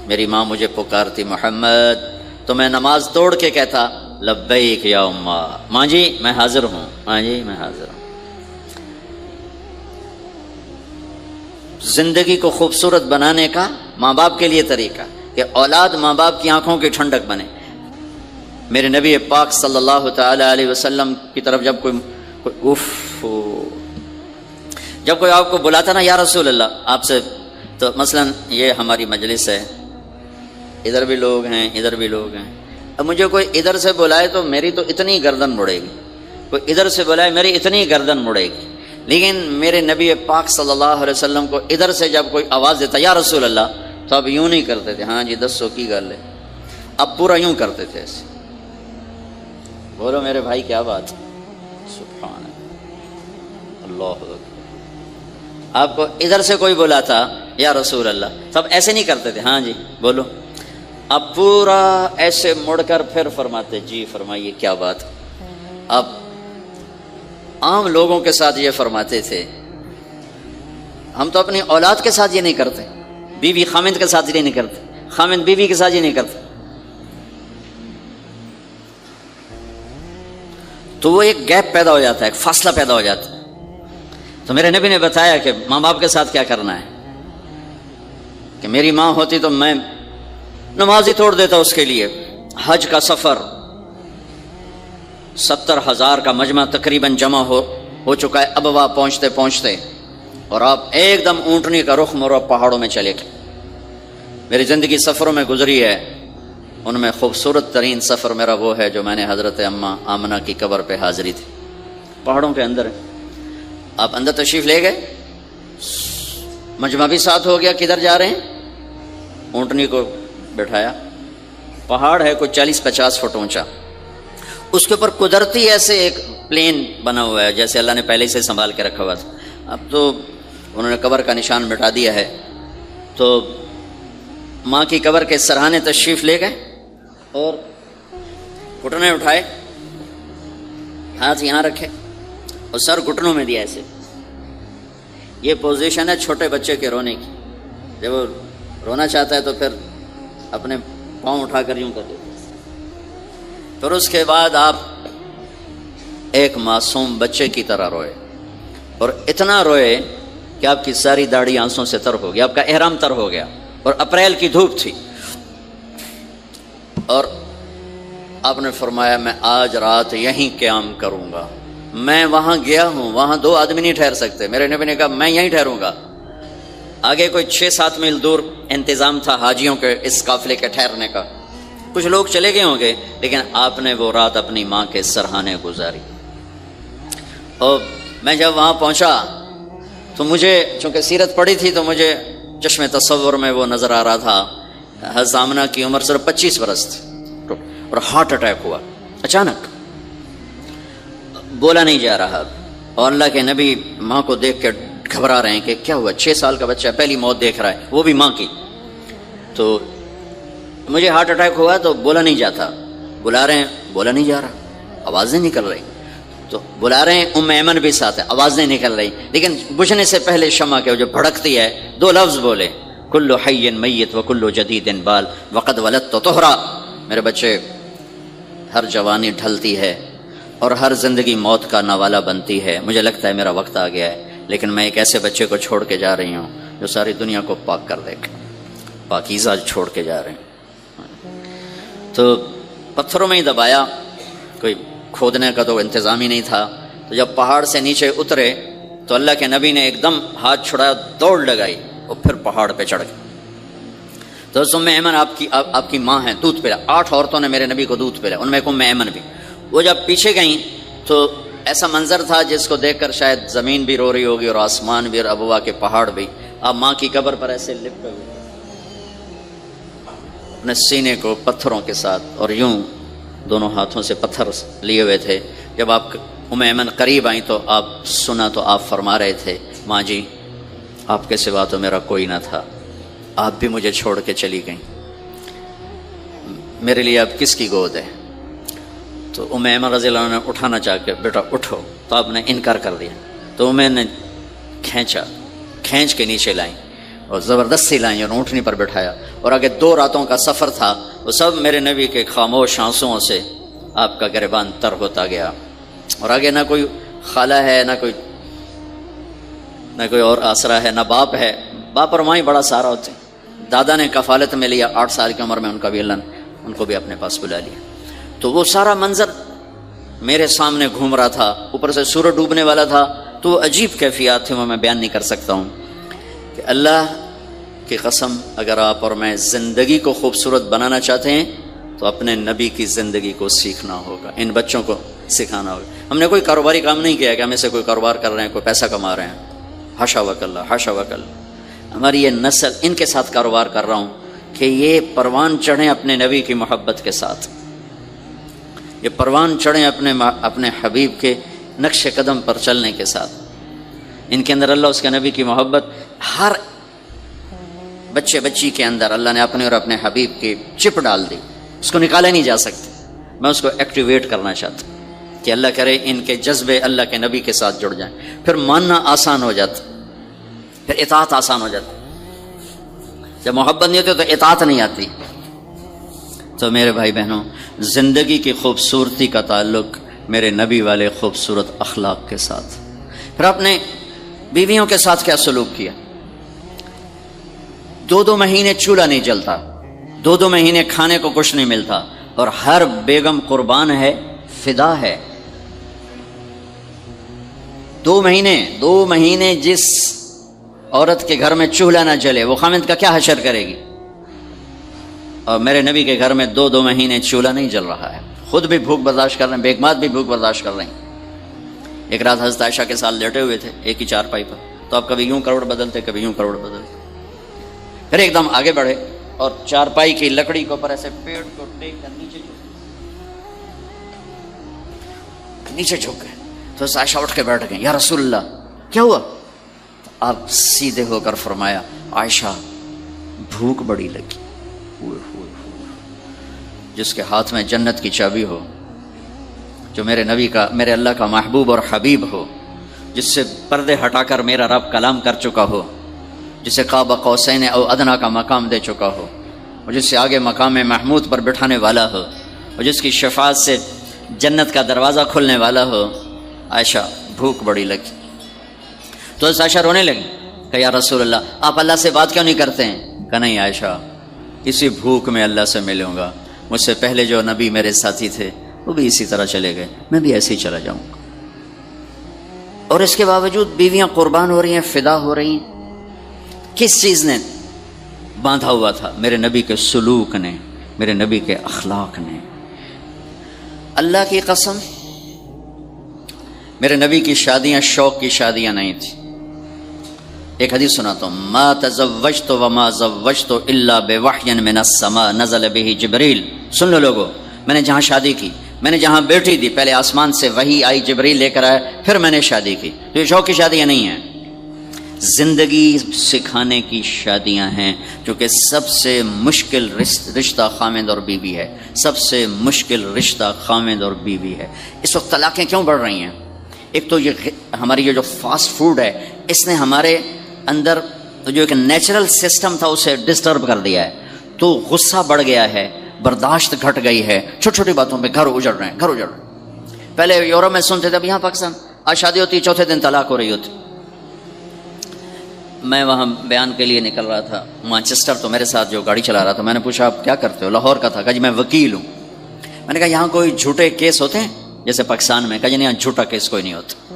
میری ماں مجھے پکارتی محمد، تو میں نماز توڑ کے کہتا لبیک یا اماں، ماں جی میں حاضر ہوں، ماں جی میں حاضر ہوں۔ زندگی کو خوبصورت بنانے کا ماں باپ کے لیے طریقہ کہ اولاد ماں باپ کی آنکھوں کی ٹھنڈک بنے۔ میرے نبی پاک صلی اللہ تعالی علیہ وسلم کی طرف جب کوئی آپ کو بلاتا نا یا رسول اللہ آپ سے، تو مثلا یہ ہماری مجلس ہے، ادھر بھی لوگ ہیں ادھر بھی لوگ ہیں، اب مجھے کوئی ادھر سے بلائے تو میری تو اتنی گردن مڑے گی، کوئی ادھر سے بلائے میری اتنی گردن مڑے گی، لیکن میرے نبی پاک صلی اللہ علیہ وسلم کو ادھر سے جب کوئی آواز دیتا یا رسول اللہ تو اب یوں نہیں کرتے تھے، ہاں جی دسو کی گل ہے، اب پورا یوں کرتے تھے ایسے۔ بولو میرے بھائی کیا بات، سبحان اللہ، آپ کو ادھر سے کوئی بلاتا یا رسول اللہ تب ایسے نہیں کرتے تھے، ہاں جی بولو، اب پورا ایسے مڑ کر پھر فرماتے جی فرمائیے کیا بات۔ اب عام لوگوں کے ساتھ یہ فرماتے تھے، ہم تو اپنی اولاد کے ساتھ یہ نہیں کرتے، بیوی خامند کے ساتھ یہ نہیں کرتے، خامند بیوی کے ساتھ یہ نہیں کرتے، تو وہ ایک گیپ پیدا ہو جاتا ہے، ایک فاصلہ پیدا ہو جاتا ہے۔ تو میرے نبی نے بتایا کہ ماں باپ کے ساتھ کیا کرنا ہے، کہ میری ماں ہوتی تو میں نماز ہی توڑ دیتا اس کے لیے۔ حج کا سفر 70,000 کا مجمع تقریباً جمع ہو چکا ہے ابوا پہنچتے پہنچتے، اور آپ ایک دم اونٹنی کا رخ موڑو پہاڑوں میں چلے گئے۔ میری زندگی سفروں میں گزری ہے، ان میں خوبصورت ترین سفر میرا وہ ہے جو میں نے حضرت اماں آمنہ کی قبر پہ حاضری تھی، پہاڑوں کے اندر۔ آپ اندر تشریف لے گئے، مجمع بھی ساتھ ہو گیا، کدھر جا رہے ہیں؟ اونٹنی کو بٹھایا، پہاڑ ہے کوئی 40-50 فٹ اونچا، اس کے اوپر قدرتی ایسے ایک پلین بنا ہوا ہے جیسے اللہ نے پہلے سے سنبھال کے رکھا ہوا تھا۔ اب تو انہوں نے قبر کا نشان مٹا دیا ہے، تو ماں کی قبر کے سرہانے تشریف لے گئے اور گھٹنے اٹھائے، ہاتھ یہاں رکھے اور سر گھٹنوں میں دیا ایسے۔ یہ پوزیشن ہے چھوٹے بچے کے رونے کی، جب وہ رونا چاہتا ہے تو پھر اپنے پاؤں اٹھا کر یوں کر دیتے۔ پھر اس کے بعد آپ ایک معصوم بچے کی طرح روئے، اور اتنا روئے کہ آپ کی ساری داڑھی آنسوں سے تر ہو گیا، آپ کا احرام تر ہو گیا، اور اپریل کی دھوپ تھی، اور آپ نے فرمایا میں آج رات یہیں قیام کروں گا۔ میں وہاں گیا ہوں، وہاں 2 آدمی نہیں ٹھہر سکتے، میرے نبی نے کہا میں یہیں ٹھہروں گا۔ آگے کوئی 6-7 میل دور انتظام تھا حاجیوں کے اس قافلے کے ٹھہرنے کا، کچھ لوگ چلے گئے ہوں گے، لیکن آپ نے وہ رات اپنی ماں کے سرہانے گزاری۔ اور میں جب وہاں پہنچا تو مجھے چونکہ سیرت پڑھی تھی تو مجھے چشم تصور میں وہ نظر آ رہا تھا، حضرت آمنہ کی عمر صرف 25 برس تھی، اور ہارٹ اٹیک ہوا اچانک، بولا نہیں جا رہا، اور اللہ کے نبی ماں کو دیکھ کے گھبرا رہے ہیں کہ کیا ہوا، 6 سال کا بچہ پہلی موت دیکھ رہا ہے، وہ بھی ماں کی۔ تو مجھے ہارٹ اٹیک ہوا تو بولا نہیں جاتا، بلا رہے ہیں بولا نہیں جا رہا، آواز نہیں نکل رہی، تو بلا رہے ہیں ام ایمن بھی ساتھ ہے، آواز نہیں نکل رہی، لیکن بجھنے سے پہلے شمع کے جو بھڑکتی ہے 2 لفظ بولے، کل حی میت و کل جدید بال وقد ولدت طہرا۔ میرے بچے، ہر جوانی ڈھلتی ہے اور ہر زندگی موت کا نوالا بنتی ہے، مجھے لگتا ہے میرا وقت آ گیا ہے، لیکن میں ایک ایسے بچے کو چھوڑ کے جا رہی ہوں جو ساری دنیا کو پاک کر دے گا، پاکیزہ چھوڑ کے جا رہے ہیں۔ تو پتھروں میں ہی دبایا، کوئی کھودنے کا تو انتظام ہی نہیں تھا، تو جب پہاڑ سے نیچے اترے تو اللہ کے نبی نے ایک دم ہاتھ چھڑایا، دوڑ لگائی اور پھر پہاڑ پہ چڑھ گئے۔ تو ام ایمن آپ کی ماں ہیں، دودھ پلا، 8 عورتوں نے میرے نبی کو دودھ پلا، ان میں ایک ام ایمن بھی۔ وہ جب پیچھے گئیں تو ایسا منظر تھا جس کو دیکھ کر شاید زمین بھی رو رہی ہوگی اور آسمان بھی اور ابوا کے پہاڑ بھی۔ آپ ماں کی قبر پر ایسے لپٹے ہوئے اپنے سینے کو پتھروں کے ساتھ اور یوں دونوں ہاتھوں سے پتھر لیے ہوئے تھے. جب آپ ام ایمن قریب آئیں تو آپ سنا تو آپ فرما رہے تھے ماں جی آپ کے سوا تو میرا کوئی نہ تھا, آپ بھی مجھے چھوڑ کے چلی گئیں, میرے لیے اب کس کی گود ہے؟ تو ام ایمن رضی اللہ عنہ نے اٹھانا چاہ کے بیٹا اٹھو, تو آپ نے انکار کر دیا. تو ام نے کھینچ کے نیچے لائیں اور زبردستی لائیں اور اونٹنی پر بٹھایا, اور آگے 2 راتوں کا سفر تھا, وہ سب میرے نبی کے خاموش آنسوؤں سے آپ کا گریبان تر ہوتا گیا. اور آگے نہ کوئی خالہ ہے, نہ کوئی اور آسرا ہے, نہ باپ ہے. باپ اور ماں ہی بڑا سہارا ہوتے ہیں. دادا نے کفالت میں لیا, 8 سال کی عمر میں ان کا بھی اللہ نے ان کو بھی اپنے پاس بلا لیا. تو وہ سارا منظر میرے سامنے گھوم رہا تھا, اوپر سے سورج ڈوبنے والا تھا, تو وہ عجیب کیفیات تھے, وہ میں بیان نہیں کر سکتا ہوں. کہ اللہ کی قسم اگر آپ اور میں زندگی کو خوبصورت بنانا چاہتے ہیں تو اپنے نبی کی زندگی کو سیکھنا ہوگا, ان بچوں کو سکھانا ہوگا. ہم نے کوئی کاروباری کام نہیں کیا کہ ہم اسے کوئی کاروبار کر رہے ہیں, کوئی پیسہ کما رہے ہیں, حاشا وکلا حاشا وکلا. ہماری یہ نسل ان کے ساتھ کاروبار کر رہا ہوں کہ یہ پروان چڑھیں اپنے نبی کی محبت کے ساتھ, یہ پروان چڑھیں اپنے حبیب کے نقش قدم پر چلنے کے ساتھ. ان کے اندر اللہ اس کے نبی کی محبت, ہر بچے بچی کے اندر اللہ نے اپنے اور اپنے حبیب کی چپ ڈال دی, اس کو نکالا نہیں جا سکتے. میں اس کو ایکٹیویٹ کرنا چاہتا ہوں کہ اللہ کرے ان کے جذبے اللہ کے نبی کے ساتھ جڑ جائیں, پھر ماننا آسان ہو جاتا, پھر اطاعت آسان ہو جاتی. جب محبت نہیں ہوتی تو اطاعت نہیں آتی. تو میرے بھائی بہنوں, زندگی کی خوبصورتی کا تعلق میرے نبی والے خوبصورت اخلاق کے ساتھ. پھر اپنے بیویوں کے ساتھ کیا سلوک کیا. 2 مہینے چولہا نہیں جلتا, 2 مہینے کھانے کو کچھ نہیں ملتا, اور ہر بیگم قربان ہے, فدا ہے. 2 مہینے جس عورت کے گھر میں چولہا نہ جلے وہ خامند کا کیا حشر کرے گی. اور میرے نبی کے گھر میں 2 مہینے چولہا نہیں جل رہا ہے, خود بھی بھوک برداشت کر رہے ہیں, بیگمات بھی بھوک برداشت کر رہے ہیں. ایک رات حضرت عائشہ کے ساتھ لیٹے ہوئے تھے ایک ہی چارپائی پر, تو آپ کبھی یوں کروڑ بدلتے کبھی یوں کروڑ بدلتے. پھر ایک دم آگے بڑھے اور چارپائی کی لکڑی کے اوپر ایسے پیڑ کو ٹیک کر نیچے جھک گئے. تو عائشہ اٹھ کے بیٹھ گئے, یا رسول اللہ کیا ہوا؟ آپ سیدھے ہو کر فرمایا, عائشہ بھوک بڑی لگی. جس کے ہاتھ میں جنت کی چابی ہو, جو میرے نبی کا, میرے اللہ کا محبوب اور حبیب ہو, جس سے پردے ہٹا کر میرا رب کلام کر چکا ہو, جسے قاب قوسین او ادنا کا مقام دے چکا ہو, اور جس سے آگے مقام محمود پر بٹھانے والا ہو, اور جس کی شفاعت سے جنت کا دروازہ کھلنے والا ہو, عائشہ بھوک بڑی لگی. تو عائشہ رونے لگی کہ یا رسول اللہ آپ اللہ سے بات کیوں نہیں کرتے ہیں؟ کہ نہیں عائشہ, اسی بھوک میں اللہ سے ملوں گا. مجھ سے پہلے جو نبی میرے ساتھی تھے وہ بھی اسی طرح چلے گئے, میں بھی ایسے ہی چلا جاؤں گا. اور اس کے باوجود بیویاں قربان ہو رہی ہیں, فدا ہو رہی ہیں. کس چیز نے باندھا ہوا تھا؟ میرے نبی کے سلوک نے, میرے نبی کے اخلاق نے. اللہ کی قسم میرے نبی کی شادیاں شوق کی شادیاں نہیں تھیں. ایک حدیث سناتا ہوں, ما تزوجت وما زوجت الا بوحی من السماء نزل به جبریل. سن لو لوگو, میں نے جہاں شادی کی, میں نے جہاں بیٹی دی, پہلے آسمان سے وحی آئی, جبریل لے کر آیا, پھر میں نے شادی کی. تو یہ شوق کی شادیاں نہیں ہیں, زندگی سکھانے کی شادیاں ہیں. جو کہ سب سے مشکل رشتہ خامند اور بیوی ہے, سب سے مشکل رشتہ خامند اور بیوی ہے. اس وقت طلاقیں کیوں بڑھ رہی ہیں؟ ایک تو یہ ہماری یہ جو فاسٹ فوڈ ہے, اس نے ہمارے اندر جو ایک نیچرل سسٹم تھا اسے ڈسٹرب کر دیا ہے. تو غصہ بڑھ گیا ہے, برداشت گھٹ گئی ہے, چھوٹی چھوٹی باتوں پہ گھر اجڑ رہے ہیں. پہلے یورپ میں سنتے تھے, اب یہاں پاکستان آج شادی ہوتی, چوتھے دن طلاق ہو رہی ہوتی. میں وہاں بیان کے لیے نکل رہا تھا مانچسٹر, تو میرے ساتھ جو گاڑی چلا رہا تھا, میں نے پوچھا آپ کیا کرتے ہو؟ لاہور کا تھا. کہا جی میں وکیل ہوں. میں نے کہا یہاں کوئی جھوٹے کیس ہوتے ہیں جیسے پاکستان میں؟ کہا جی نہیں, یہاں جھوٹا کیس کوئی نہیں ہوتا,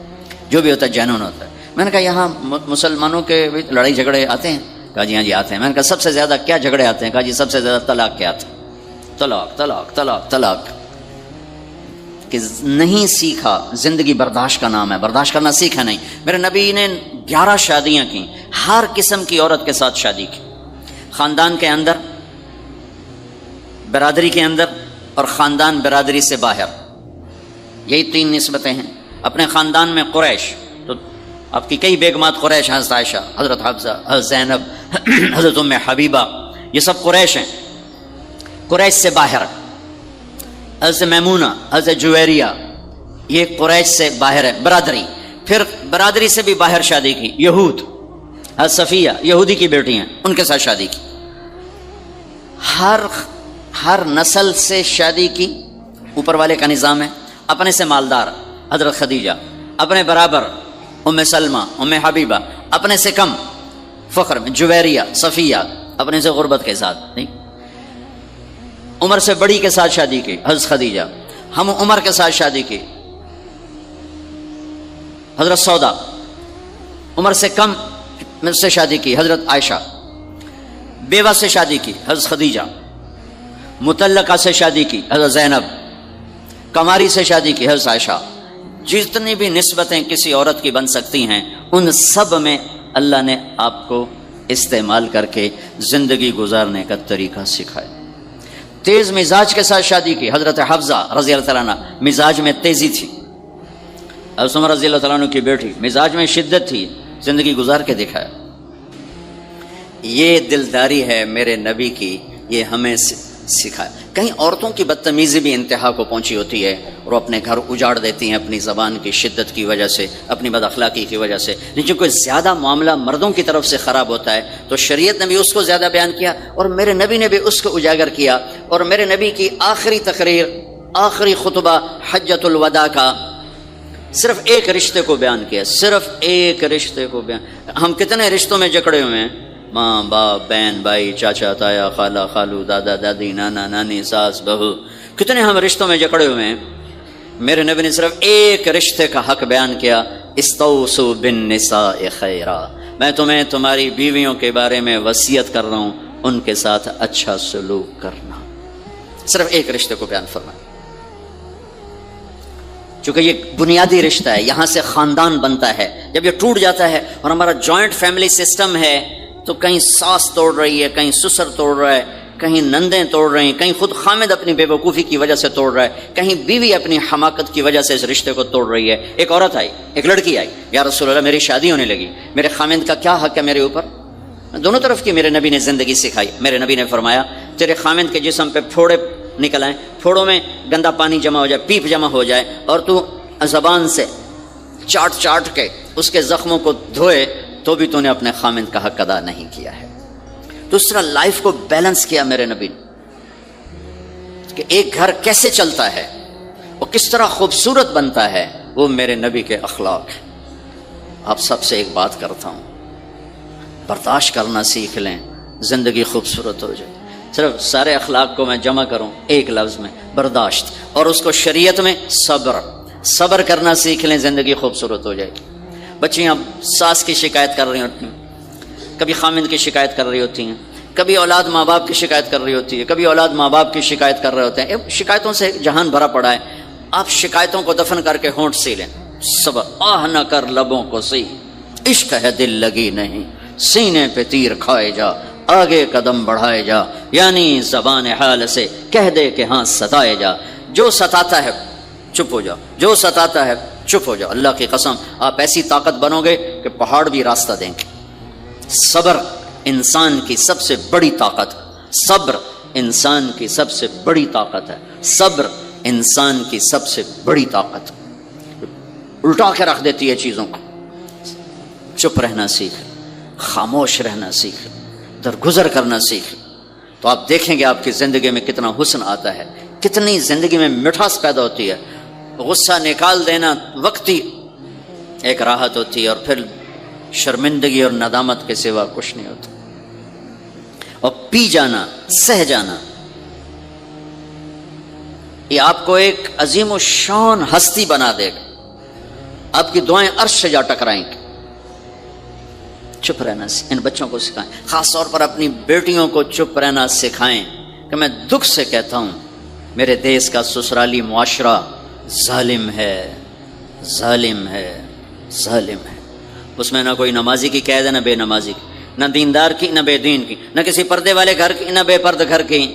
جو بھی ہوتا ہے جینون ہوتا ہے. میں نے کہا یہاں مسلمانوں کے لڑائی جھگڑے آتے ہیں؟ کہا جی ہاں جی آتے ہیں. میں نے کہا سب سے زیادہ کیا جھگڑے آتے ہیں؟ کہا جی سب سے زیادہ طلاق کے آتے ہیں. طلاق طلاق طلاق طلاق. کہ نہیں سیکھا, زندگی برداشت کا نام ہے, برداشت کرنا سیکھا نہیں. میرے نبی نے 11 شادیاں کی, ہر قسم کی عورت کے ساتھ شادی کی, خاندان کے اندر, برادری کے اندر اور خاندان برادری سے باہر، یہی 3 نسبتیں ہیں۔ اپنے خاندان میں قریش، تو آپ کی کئی بیگمات قریش، حضرت عائشہ، حضرت حفصہ، حضرت زینب، حضرت ام حبیبہ، یہ سب قریش ہیں۔ قریش سے باہر حضرت میمونہ، حضرت جویریہ، یہ قریش سے باہر ہے برادری۔ پھر برادری سے بھی باہر شادی کی یہود، حضرت صفیہ یہودی کی بیٹی ہیں، ان کے ساتھ شادی کی۔ ہر نسل سے شادی کی، اوپر والے کا نظام ہے۔ اپنے سے مالدار حضرت خدیجہ، اپنے برابر ام سلمہ، ام حبیبہ، اپنے سے کم فخر میں جویریہ، صفیہ، اپنے سے غربت کے ساتھ نہیں۔ عمر سے بڑی کے ساتھ شادی کی حضرت خدیجہ، ہم عمر کے ساتھ شادی کی حضرت سودا، عمر سے کم سے شادی کی حضرت عائشہ، بیوہ سے شادی کی حضرت خدیجہ، مطلقہ سے شادی کی حضرت زینب، کماری سے شادی کی حضرت عائشہ۔ جتنی بھی نسبتیں کسی عورت کی بن سکتی ہیں، ان سب میں اللہ نے آپ کو استعمال کر کے زندگی گزارنے کا طریقہ سکھایا۔ تیز مزاج کے ساتھ شادی کی حضرت حفصہ رضی اللہ تعالیٰ عنہ، مزاج میں تیزی تھی۔ حضرت عمر رضی اللہ تعالیٰ عنہ کی بیٹی، مزاج میں شدت تھی، زندگی گزار کے دکھایا۔ یہ دلداری ہے میرے نبی کی، یہ ہمیں سکھایا۔ کہیں عورتوں کی بدتمیزی بھی انتہا کو پہنچی ہوتی ہے اور اپنے گھر اجاڑ دیتی ہیں اپنی زبان کی شدت کی وجہ سے، اپنی بد اخلاقی کی وجہ سے، لیکن کوئی زیادہ معاملہ مردوں کی طرف سے خراب ہوتا ہے تو شریعت نے بھی اس کو زیادہ بیان کیا اور میرے نبی نے بھی اس کو اجاگر کیا۔ اور میرے نبی کی آخری تقریر، آخری خطبہ حجۃ الوداع کا صرف ایک رشتے کو بیان کیا، صرف ایک رشتے کو بیان۔ ہم کتنے رشتوں میں جکڑے ہوئے ہیں، ماں باپ، بہن بھائی، چاچا تایا، خالہ خالو، دادا دادی، نانا نانی، ساس بہو، کتنے ہم رشتوں میں جکڑے ہوئے ہیں۔ میرے نبی نے صرف ایک رشتے کا حق بیان کیا، استوصوا بالنساء خیرا، میں تمہیں تمہاری بیویوں کے بارے میں وصیت کر رہا ہوں، ان کے ساتھ اچھا سلوک کرنا۔ صرف ایک رشتے کو بیان فرمایا، چونکہ یہ بنیادی رشتہ ہے، یہاں سے خاندان بنتا ہے۔ جب یہ ٹوٹ جاتا ہے اور ہمارا جوائنٹ فیملی سسٹم ہے تو کہیں ساس توڑ رہی ہے، کہیں سسر توڑ رہا ہے، کہیں نندیں توڑ رہی ہیں، کہیں خود خامد اپنی بے وقوفی کی وجہ سے توڑ رہا ہے، کہیں بیوی اپنی حماقت کی وجہ سے اس رشتے کو توڑ رہی ہے۔ ایک عورت آئی، ایک لڑکی آئی، یا رسول اللہ میری شادی ہونے لگی، میرے خامد کا کیا حق ہے میرے اوپر؟ دونوں طرف کی میرے نبی نے زندگی سکھائی۔ میرے نبی نے فرمایا تیرے خامد کے جسم پہ پھوڑے نکل آئیں، پھوڑوں میں گندا پانی جمع ہو جائے، پیپ جمع ہو جائے، اور تو زبان سے چاٹ چاٹ کے اس کے زخموں کو دھوئے تو بھی تو نے اپنے خامد کا حق ادا نہیں کیا ہے۔ تو اس طرح لائف کو بیلنس کیا میرے نبی نے کہ ایک گھر کیسے چلتا ہے، وہ کس طرح خوبصورت بنتا ہے، وہ میرے نبی کے اخلاق ہیں۔ آپ سب سے ایک بات کرتا ہوں، برداشت کرنا سیکھ لیں، زندگی خوبصورت ہو جائے۔ صرف سارے اخلاق کو میں جمع کروں ایک لفظ میں، برداشت، اور اس کو شریعت میں صبر کرنا سیکھ لیں، زندگی خوبصورت ہو جائے گی۔ بچیاں ساس کی شکایت کر رہی ہوتی ہیں، کبھی خامند کی شکایت کر رہی ہوتی ہیں، کبھی اولاد ماں باپ کی شکایت کر رہی ہوتی ہے، کبھی اولاد ماں باپ کی شکایت کر رہے ہوتے ہیں۔ شکایتوں سے جہان بھرا پڑا ہے، آپ شکایتوں کو دفن کر کے ہونٹ سی لیں۔ صبر، آہ نہ کر لبوں کو سی، عشق ہے دل لگی نہیں، سینے پہ تیر کھائے جا، آگے قدم بڑھائے جا، یعنی زبان حال سے کہہ دے کہ ہاں ستائے جا۔ جو ستاتا ہے چپ ہو جاؤ، جو ستاتا ہے چپ ہو جاؤ۔ اللہ کی قسم آپ ایسی طاقت بنو گے کہ پہاڑ بھی راستہ دیں گے۔ صبر انسان کی سب سے بڑی طاقت، صبر انسان کی سب سے بڑی طاقت ہے، صبر انسان کی سب سے بڑی طاقت، الٹا کے رکھ دیتی ہے چیزوں کو۔ چپ رہنا سیکھ، خاموش رہنا سیکھ، درگزر کرنا سیکھ، تو آپ دیکھیں گے آپ کی زندگی میں کتنا حسن آتا ہے، کتنی زندگی میں مٹھاس پیدا ہوتی ہے۔ غصہ نکال دینا وقتی ایک راحت ہوتی ہے، اور پھر شرمندگی اور ندامت کے سوا کچھ نہیں ہوتا۔ اور پی جانا، سہ جانا، یہ آپ کو ایک عظیم و شان ہستی بنا دے گا۔ آپ کی دعائیں عرش سے جا ٹکرائیں گی۔ چپ رہنا ان بچوں کو سکھائیں، خاص طور پر اپنی بیٹیوں کو چپ رہنا سکھائیں کہ میں دکھ سے کہتا ہوں میرے دیس کا سسرالی معاشرہ ظالم ہے، ظالم ہے، ظالم ہے۔ اس میں نہ کوئی نمازی کی قید ہے، نہ بے نمازی کی، نہ دیندار کی، نہ بے دین کی، نہ کسی پردے والے گھر کی، نہ بے پردہ گھر کی۔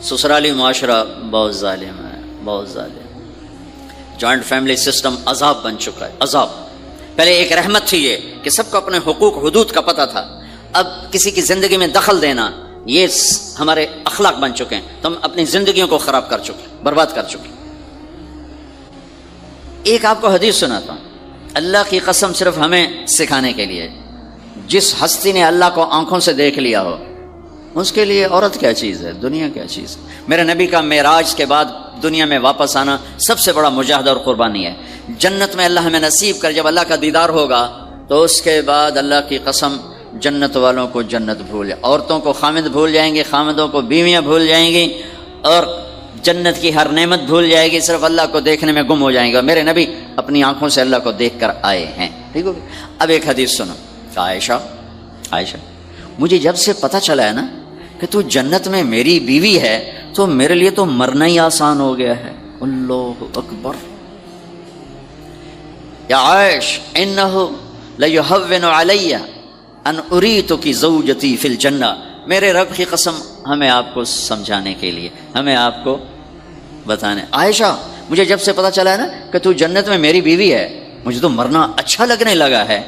سسرالی معاشرہ بہت ظالم ہے، بہت ظالم۔ جوائنٹ فیملی سسٹم عذاب بن چکا ہے، عذاب۔ پہلے ایک رحمت تھی یہ کہ سب کو اپنے حقوق حدود کا پتہ تھا، اب کسی کی زندگی میں دخل دینا یہ ہمارے اخلاق بن چکے ہیں، تو ہم اپنی زندگیوں کو خراب کر چکے، برباد کر چکے۔ ایک آپ کو حدیث سناتا ہوں، اللہ کی قسم صرف ہمیں سکھانے کے لیے، جس ہستی نے اللہ کو آنکھوں سے دیکھ لیا ہو اس کے لیے عورت کیا چیز ہے، دنیا کیا چیز ہے۔ میرے نبی کا معراج کے بعد دنیا میں واپس آنا سب سے بڑا مجاہدہ اور قربانی ہے۔ جنت میں اللہ ہمیں نصیب کر، جب اللہ کا دیدار ہوگا تو اس کے بعد اللہ کی قسم جنت والوں کو جنت بھول جائے، عورتوں کو خامد بھول جائیں گے، خامدوں کو بیویاں بھول جائیں گی، اور جنت کی ہر نعمت بھول جائے گی، صرف اللہ کو دیکھنے میں گم ہو جائیں گے۔ اور میرے نبی اپنی آنکھوں سے اللہ کو دیکھ کر آئے ہیں، ٹھیک ہو گیا۔ اب ایک حدیث سنو، عائشہ مجھے جب سے پتہ چلا ہے نا کہ تو جنت میں میری بیوی ہے تو میرے لیے تو مرنا ہی آسان ہو گیا ہے۔ اللہ اکبر۔ یا عائش انہ لیہون علی ان اریتک زوجتی فی الجنہ، میرے رب کی قسم ہمیں آپ کو سمجھانے کے لیے، ہمیں آپ کو بتانے۔ عائشہ مجھے جب سے پتہ چلا ہے نا کہ تو جنت میں میری بیوی ہے، مجھے تو مرنا اچھا لگنے لگا ہے،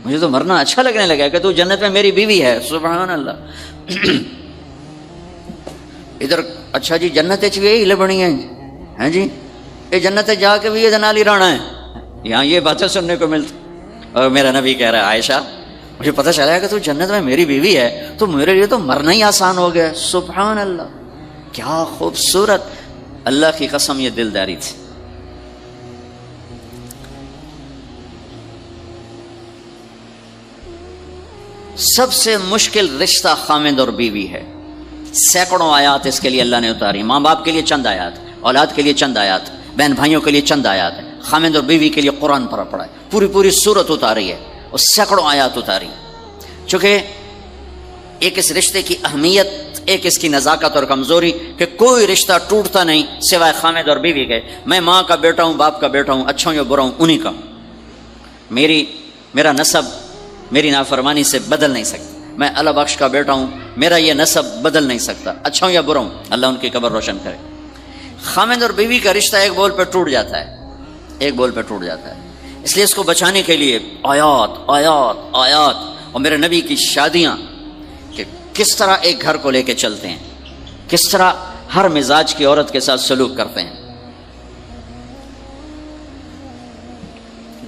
مجھے تو مرنا اچھا لگنے لگا ہے کہ تو جنت میں میری بیوی ہے۔ سبحان اللہ۔ ادھر اچھا جی جنت بھی یہی لبنی ہے جی، یہ جنت جا کے بھی یہ دنالی رانا ہے، یہاں یہ باتیں سننے کو ملتی۔ اور میرا نبی کہہ رہا ہے عائشہ مجھے پتہ چلا ہے کہ تو جنت میں میری بیوی ہے تو میرے لیے تو مرنا ہی آسان ہو گیا۔ سبحان اللہ، کیا خوبصورت، اللہ کی قسم یہ دلداری تھی۔ سب سے مشکل رشتہ خامد اور بیوی ہے، سینکڑوں آیات اس کے لیے اللہ نے اتاری، ماں باپ کے لیے چند آیات، اولاد کے لیے چند آیات، بہن بھائیوں کے لیے چند آیات ہے، خامد اور بیوی کے لیے قرآن پڑھا ہے، پوری سورت اتاری ہے اور سینکڑوں آیات اتاری، چونکہ ایک اس رشتے کی اہمیت، ایک اس کی نزاکت اور کمزوری کہ کوئی رشتہ ٹوٹتا نہیں سوائے خامد اور بیوی کے۔ میں ماں کا بیٹا ہوں، باپ کا بیٹا ہوں، اچھا ہوں یا برا ہوں انہی کا، میرا نسب میری نافرمانی سے بدل نہیں سکتا، میں اللہ بخش کا بیٹا ہوں، میرا یہ نسب بدل نہیں سکتا، اچھا ہوں یا برا ہوں، اللہ ان کی قبر روشن کرے۔ خامد اور بیوی کا رشتہ ایک بول پہ ٹوٹ جاتا ہے، ایک بول پہ ٹوٹ جاتا ہے، اس لیے اس کو بچانے کے لیے آیات آیات آیات، اور میرے نبی کی شادیاں کہ کس طرح ایک گھر کو لے کے چلتے ہیں، کس طرح ہر مزاج کی عورت کے ساتھ سلوک کرتے ہیں۔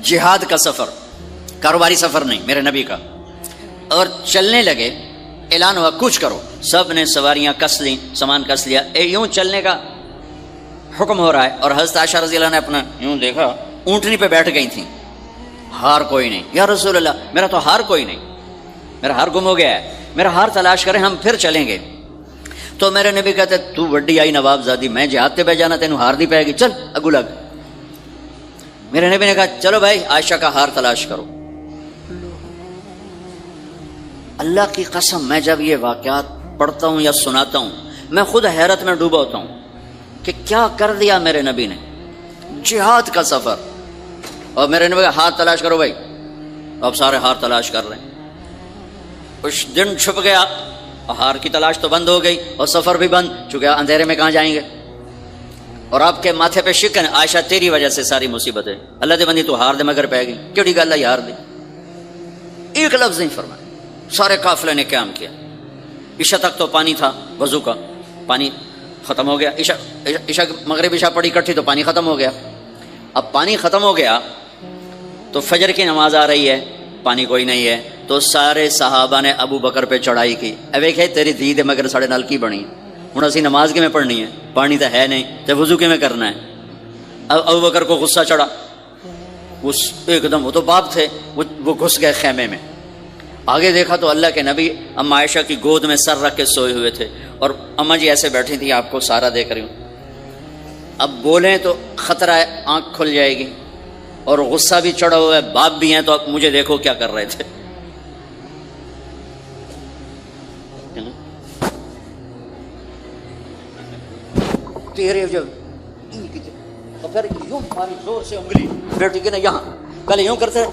جہاد کا سفر، کاروباری سفر نہیں میرے نبی کا، اور چلنے لگے، اعلان ہوا کوچ کرو، سب نے سواریاں کس لیں، سامان کس لیا، یوں چلنے کا حکم ہو رہا ہے، اور حضرت عائشہ رضی اللہ نے اپنا یوں دیکھا، اونٹنی پہ بیٹھ گئی تھیں، ہار کوئی نہیں، یا رسول اللہ میرا تو ہار کوئی نہیں، میرا ہار گم ہو گیا ہے، میرا ہار تلاش کریں ہم پھر چلیں گے۔ تو میرے نبی کہتے تو وڈی آئی نواب زادی، میں جہاد تے پہ جانا تینوں ہار دی پائے گی، چل اگو لگ۔ میرے نبی نے کہا چلو بھائی عائشہ کا ہار تلاش کرو۔ اللہ کی قسم میں جب یہ واقعات پڑھتا ہوں یا سناتا ہوں میں خود حیرت میں ڈوبا ہوتا ہوں کہ کیا کر دیا میرے نبی نے، جہاد کا سفر، اور میرے نبی کا ہار تلاش کرو بھائی، اب سارے ہار تلاش کر رہے ہیں۔ کچھ دن چھپ گیا، ہار کی تلاش تو بند ہو گئی اور سفر بھی بند، چونکہ اندھیرے میں کہاں جائیں گے، اور آپ کے ماتھے پہ شکن، عائشہ تیری وجہ سے ساری مصیبت ہے، اللہ دے بندی تو ہار دے مگر پہ گئی، کیڑی گل ہے ہار دی، ایک لفظ نہیں فرمایا۔ سارے قافلے نے قیام کیا، عشاء تک تو پانی تھا، وضو کا پانی ختم ہو گیا، عشاء مغرب عشاء پڑی کٹھی تو پانی ختم ہو گیا، اب پانی ختم ہو گیا تو فجر کی نماز آ رہی ہے، پانی کوئی نہیں ہے، تو سارے صحابہ نے ابو بکر پہ چڑھائی کی، ویکھے تیری دھی دے مگر ساڑے نال کی بنی، ہوں اسی نماز میں پڑھنی ہے، پانی تو ہے نہیں تو وضو میں کرنا ہے۔ اب ابو بکر کو غصہ چڑھا، ایک دم، وہ تو باپ تھے، وہ گھس گئے خیمے میں، آگے دیکھا تو اللہ کے نبی اما عائشہ کی گود میں سر رکھ کے سوئے ہوئے تھے، اور اما جی ایسے بیٹھی تھی، آپ کو سارا دیکھ رہی ہوں، اب بولیں تو خطرہ ہے آنکھ کھل جائے گی، اور غصہ بھی چڑھا ہوا ہے، باپ بھی ہیں، تو اب مجھے دیکھو کیا کر رہے تھے۔ تیرے جب اور پھر یوں ماری زور سے انگلی بیٹی کے نا یہاں، پہلے یوں کرتے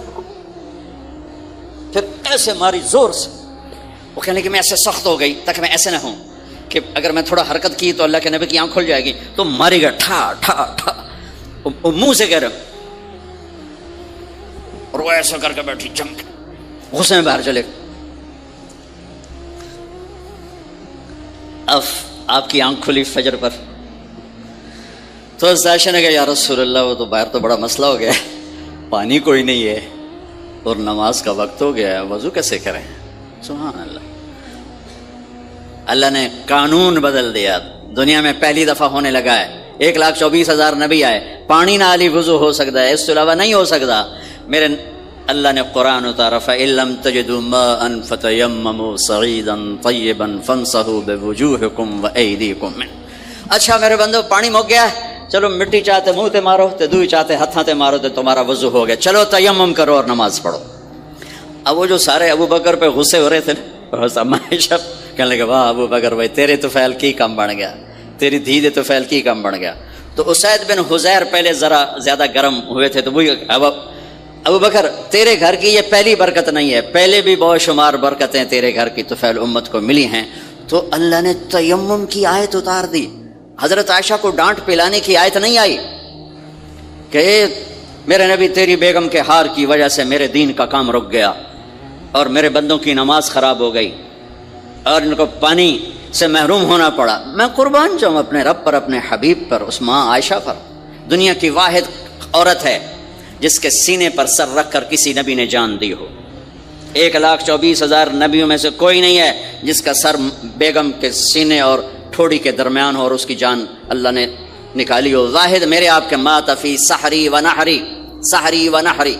پھر ایسے ماری زور سے، وہ کہنے کہ میں ایسے سخت ہو گئی تاکہ میں ایسے نہ ہوں، کہ اگر میں تھوڑا حرکت کی تو اللہ کے نبی کی آنکھ کھل جائے گی، تو مارے گا ٹھا ٹھا ٹھا، منہ سے کہہ رہے اور وہ ایسا کر کے بیٹھی چمک، غصے میں باہر چلے گا۔ اب آپ کی آنکھ کھلی فجر پر تو عائشہ نے کہا یا رسول اللہ وہ تو باہر تو بڑا مسئلہ ہو گیا ہے، پانی کوئی نہیں ہے اور نماز کا وقت ہو گیا ہے، وضو کیسے کریں؟ سبحان اللہ، اللہ نے قانون بدل دیا، دنیا میں پہلی دفعہ ہونے لگا ہے۔ 1,24,000 نبی آئے، پانی نہ علی وضو ہو سکتا ہے، اس کے علاوہ نہیں ہو سکتا۔ میرے اللہ نے قرآن اتارا فَإِن لَّمْ تَجِدُوا مَاءً فَتَيَمَّمُوا صَعِيدًا طَيِّبًا فَامْسَحُوا بِوُجُوهِكُمْ وَأَيْدِيكُمْ مِنْهُ۔ اچھا میرے بندو پانی مک گیا ہے، چلو مٹی چاہتے منہ تے مارو تے دوئی چاہتے ہتھاں تے مارو تے تمہارا وضو ہو گیا، چلو تیمم کرو اور نماز پڑھو۔ اب وہ جو سارے ابو بکر پہ غصے ہو رہے تھے اور عائشہ کہنے لگے واہ ابو بکر بھائی تیرے تو فعل کی کم بن گیا، تیری دھی دے تو فعل کی کم بن گیا۔ تو اسید بن حذیر پہلے ذرا زیادہ گرم ہوئے تھے، تو وہی ابو بکر تیرے گھر کی یہ پہلی برکت نہیں ہے، پہلے بھی بہت شمار برکتیں تیرے گھر کی طفیل امت کو ملی ہیں۔ تو اللہ نے تیمم کی آیت اتار دی، حضرت عائشہ کو ڈانٹ پلانے کی آیت نہیں آئی کہ میرے نبی تیری بیگم کے ہار کی وجہ سے میرے دین کا کام رک گیا اور میرے بندوں کی نماز خراب ہو گئی اور ان کو پانی سے محروم ہونا پڑا۔ میں قربان جاؤں اپنے رب پر، اپنے حبیب پر، اس ماں عائشہ پر، دنیا کی واحد عورت ہے جس کے سینے پر سر رکھ کر کسی نبی نے جان دی ہو۔ 1,24,000 نبیوں میں سے کوئی نہیں ہے جس کا سر بیگم کے سینے اور ٹھوڑی کے درمیان ہو اور اس کی جان اللہ نے نکالی ہو۔ واحد میرے آپ کے مات فی سحری و نحری، سحری و نحری،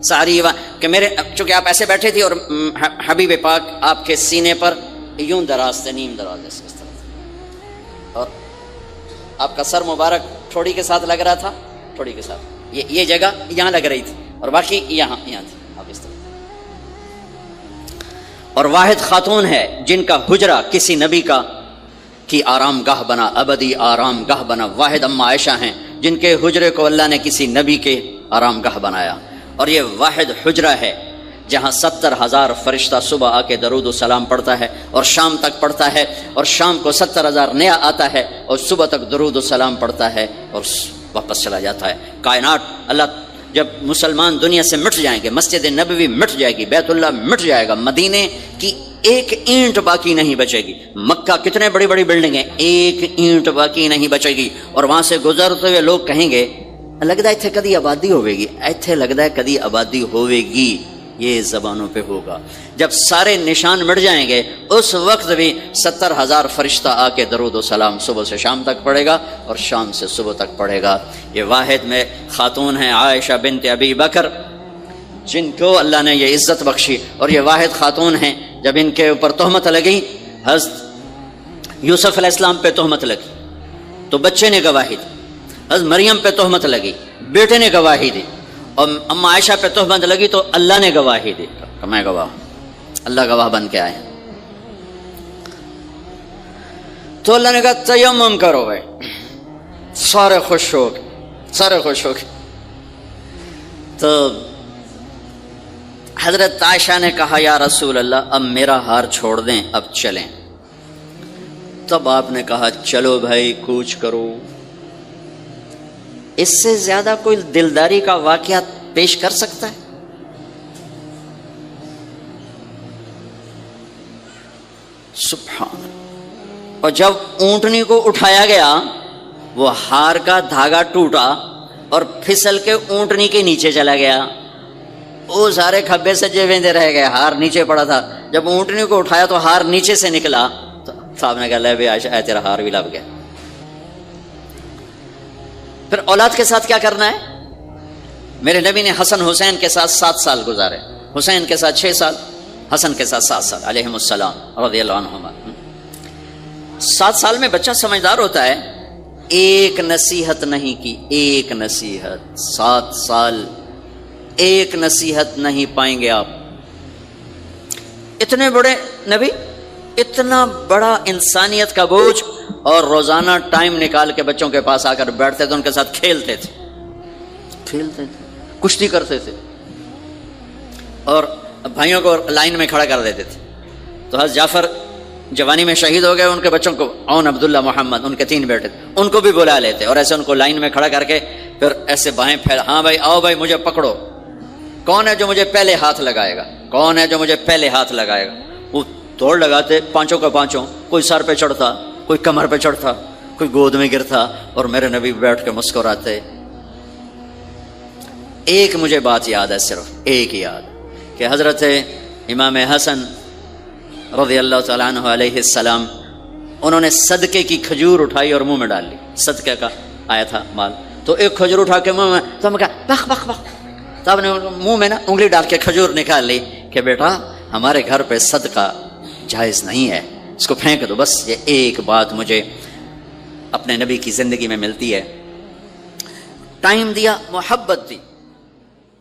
سحری و کہ میرے چونکہ آپ ایسے بیٹھے تھے اور حبیب پاک آپ کے سینے پر یوں دراز تھے، نیم دراز اس طرح، اور آپ کا سر مبارک ٹھوڑی کے ساتھ لگ رہا تھا، ٹھوڑی کے ساتھ یہ جگہ یہاں لگ رہی تھی اور باقی یہاں تھی آپ اس طرح۔ اور واحد خاتون ہے جن کا حجرہ کسی نبی کی آرام گاہ بنا، ابدی آرام گاہ بنا، واحد اما عائشہ ہیں جن کے حجرے کو اللہ نے کسی نبی کے آرام گاہ بنایا۔ اور یہ واحد حجرہ ہے جہاں 70,000 فرشتہ صبح آ کے درود و سلام پڑھتا ہے اور شام تک پڑھتا ہے، اور شام کو 70,000 نیا آتا ہے اور صبح تک درود و سلام پڑھتا ہے اور واپس چلا جاتا ہے۔ کائنات اللہ جب مسلمان دنیا سے مٹ جائیں گے، مسجد نبوی مٹ جائے گی، بیت اللہ مٹ جائے گا، مدینے کی ایک اینٹ باقی نہیں بچے گی، مکہ کتنے بڑی بڑی بلڈنگیں، ایک اینٹ باقی نہیں بچے گی، اور وہاں سے گزرتے ہوئے لوگ کہیں گے لگتا ہے اتنے کدی آبادی ہوئے گی، ایتھے لگتا ہے کدی آبادی ہوئے گی۔ یہ زبانوں پہ ہوگا، جب سارے نشان مٹ جائیں گے اس وقت بھی 70,000 فرشتہ آ کے درود و سلام صبح سے شام تک پڑھے گا اور شام سے صبح تک پڑھے گا۔ یہ واحد میں خاتون ہیں عائشہ بنت ابی بکر جن کو اللہ نے یہ عزت بخشی، اور یہ واحد خاتون ہیں جب ان کے اوپر تہمت لگی، حضرت یوسف علیہ السلام پہ تہمت لگی تو بچے نے گواہی دی، حضرت مریم پہ تہمت لگی بیٹے نے گواہی دی، اور اما عائشہ پہ تہمت لگی تو اللہ نے گواہی دی کہ میں گواہ ہوں، اللہ گواہ بن کے آئے۔ تو اللہ نے کہا تیمم کرو بھائی، سارے خوش ہو گئے، سارے خوش ہو گئے۔ تو حضرت عائشہ نے کہا یا رسول اللہ اب میرا ہار چھوڑ دیں، اب چلیں۔ تب آپ نے کہا چلو بھائی کوچ کرو۔ اس سے زیادہ کوئی دلداری کا واقعہ پیش کر سکتا ہے؟ سبحان اللہ۔ اور جب اونٹنی کو اٹھایا گیا وہ ہار کا دھاگا ٹوٹا اور پھسل کے اونٹنی کے نیچے چلا گیا، وہ سارے کھبے سجے ویندے رہ گئے، ہار نیچے پڑا تھا۔ جب اونٹنی کو اٹھایا تو ہار نیچے سے نکلا، تو صاحب نے کہا لے بھائی عائشہ اے تیرا ہار بھی لب گیا۔ پھر اولاد کے ساتھ کیا کرنا ہے؟ میرے نبی نے حسن حسین کے ساتھ 7 سال گزارے، حسین کے ساتھ 6 سال، حسن کے ساتھ 7 سال علیہم السلام رضی اللہ عنہما۔ 7 سال میں بچہ سمجھدار ہوتا ہے، ایک نصیحت نہیں کی، ایک نصیحت، 7 سال ایک نصیحت نہیں پائیں گے آپ۔ اتنے بڑے نبی، اتنا بڑا انسانیت کا بوجھ، اور روزانہ ٹائم نکال کے بچوں کے پاس آ کر بیٹھتے تھے، ان کے ساتھ کھیلتے تھے، کشتی کرتے تھے، اور بھائیوں کو لائن میں کھڑا کر دیتے تھے۔ تو حضرت جعفر جوانی میں شہید ہو گئے ان کے بچوں کو، اون عبداللہ محمد، ان کے 3 بیٹے، ان کو بھی بلا لیتے اور ایسے ان کو لائن میں کھڑا کر کے پھر ایسے بائیں پھیلا، ہاں بھائی آؤ بھائی مجھے پکڑو، کون ہے جو مجھے پہلے ہاتھ لگائے گا، کون ہے جو مجھے پہلے ہاتھ لگائے گا۔ وہ دوڑ لگاتے، پانچوں کا پانچوں، کوئی سر پہ چڑھتا، کوئی کمر پہ چڑھتا، کوئی گود میں گرتا، اور میرے نبی بیٹھ کے مسکراتے۔ ایک مجھے بات یاد ہے، صرف ایک یاد، کہ حضرت امام حسن رضی اللہ تعالیٰ عنہ علیہ السلام، انہوں نے صدقے کی کھجور اٹھائی اور منہ میں ڈال لی، صدقے کا آیا تھا مال، تو ایک کھجور اٹھا کے منہ میں، تو ہم کہا بخ بخ بخ، تو آپ نے منہ میں نا انگلی ڈال کے کھجور نکال لی کہ بیٹا ہمارے گھر پہ صدقہ جائز نہیں ہے، اس کو پھینک دو۔ بس یہ ایک بات مجھے اپنے نبی کی زندگی میں ملتی ہے، ٹائم دیا، محبت دی۔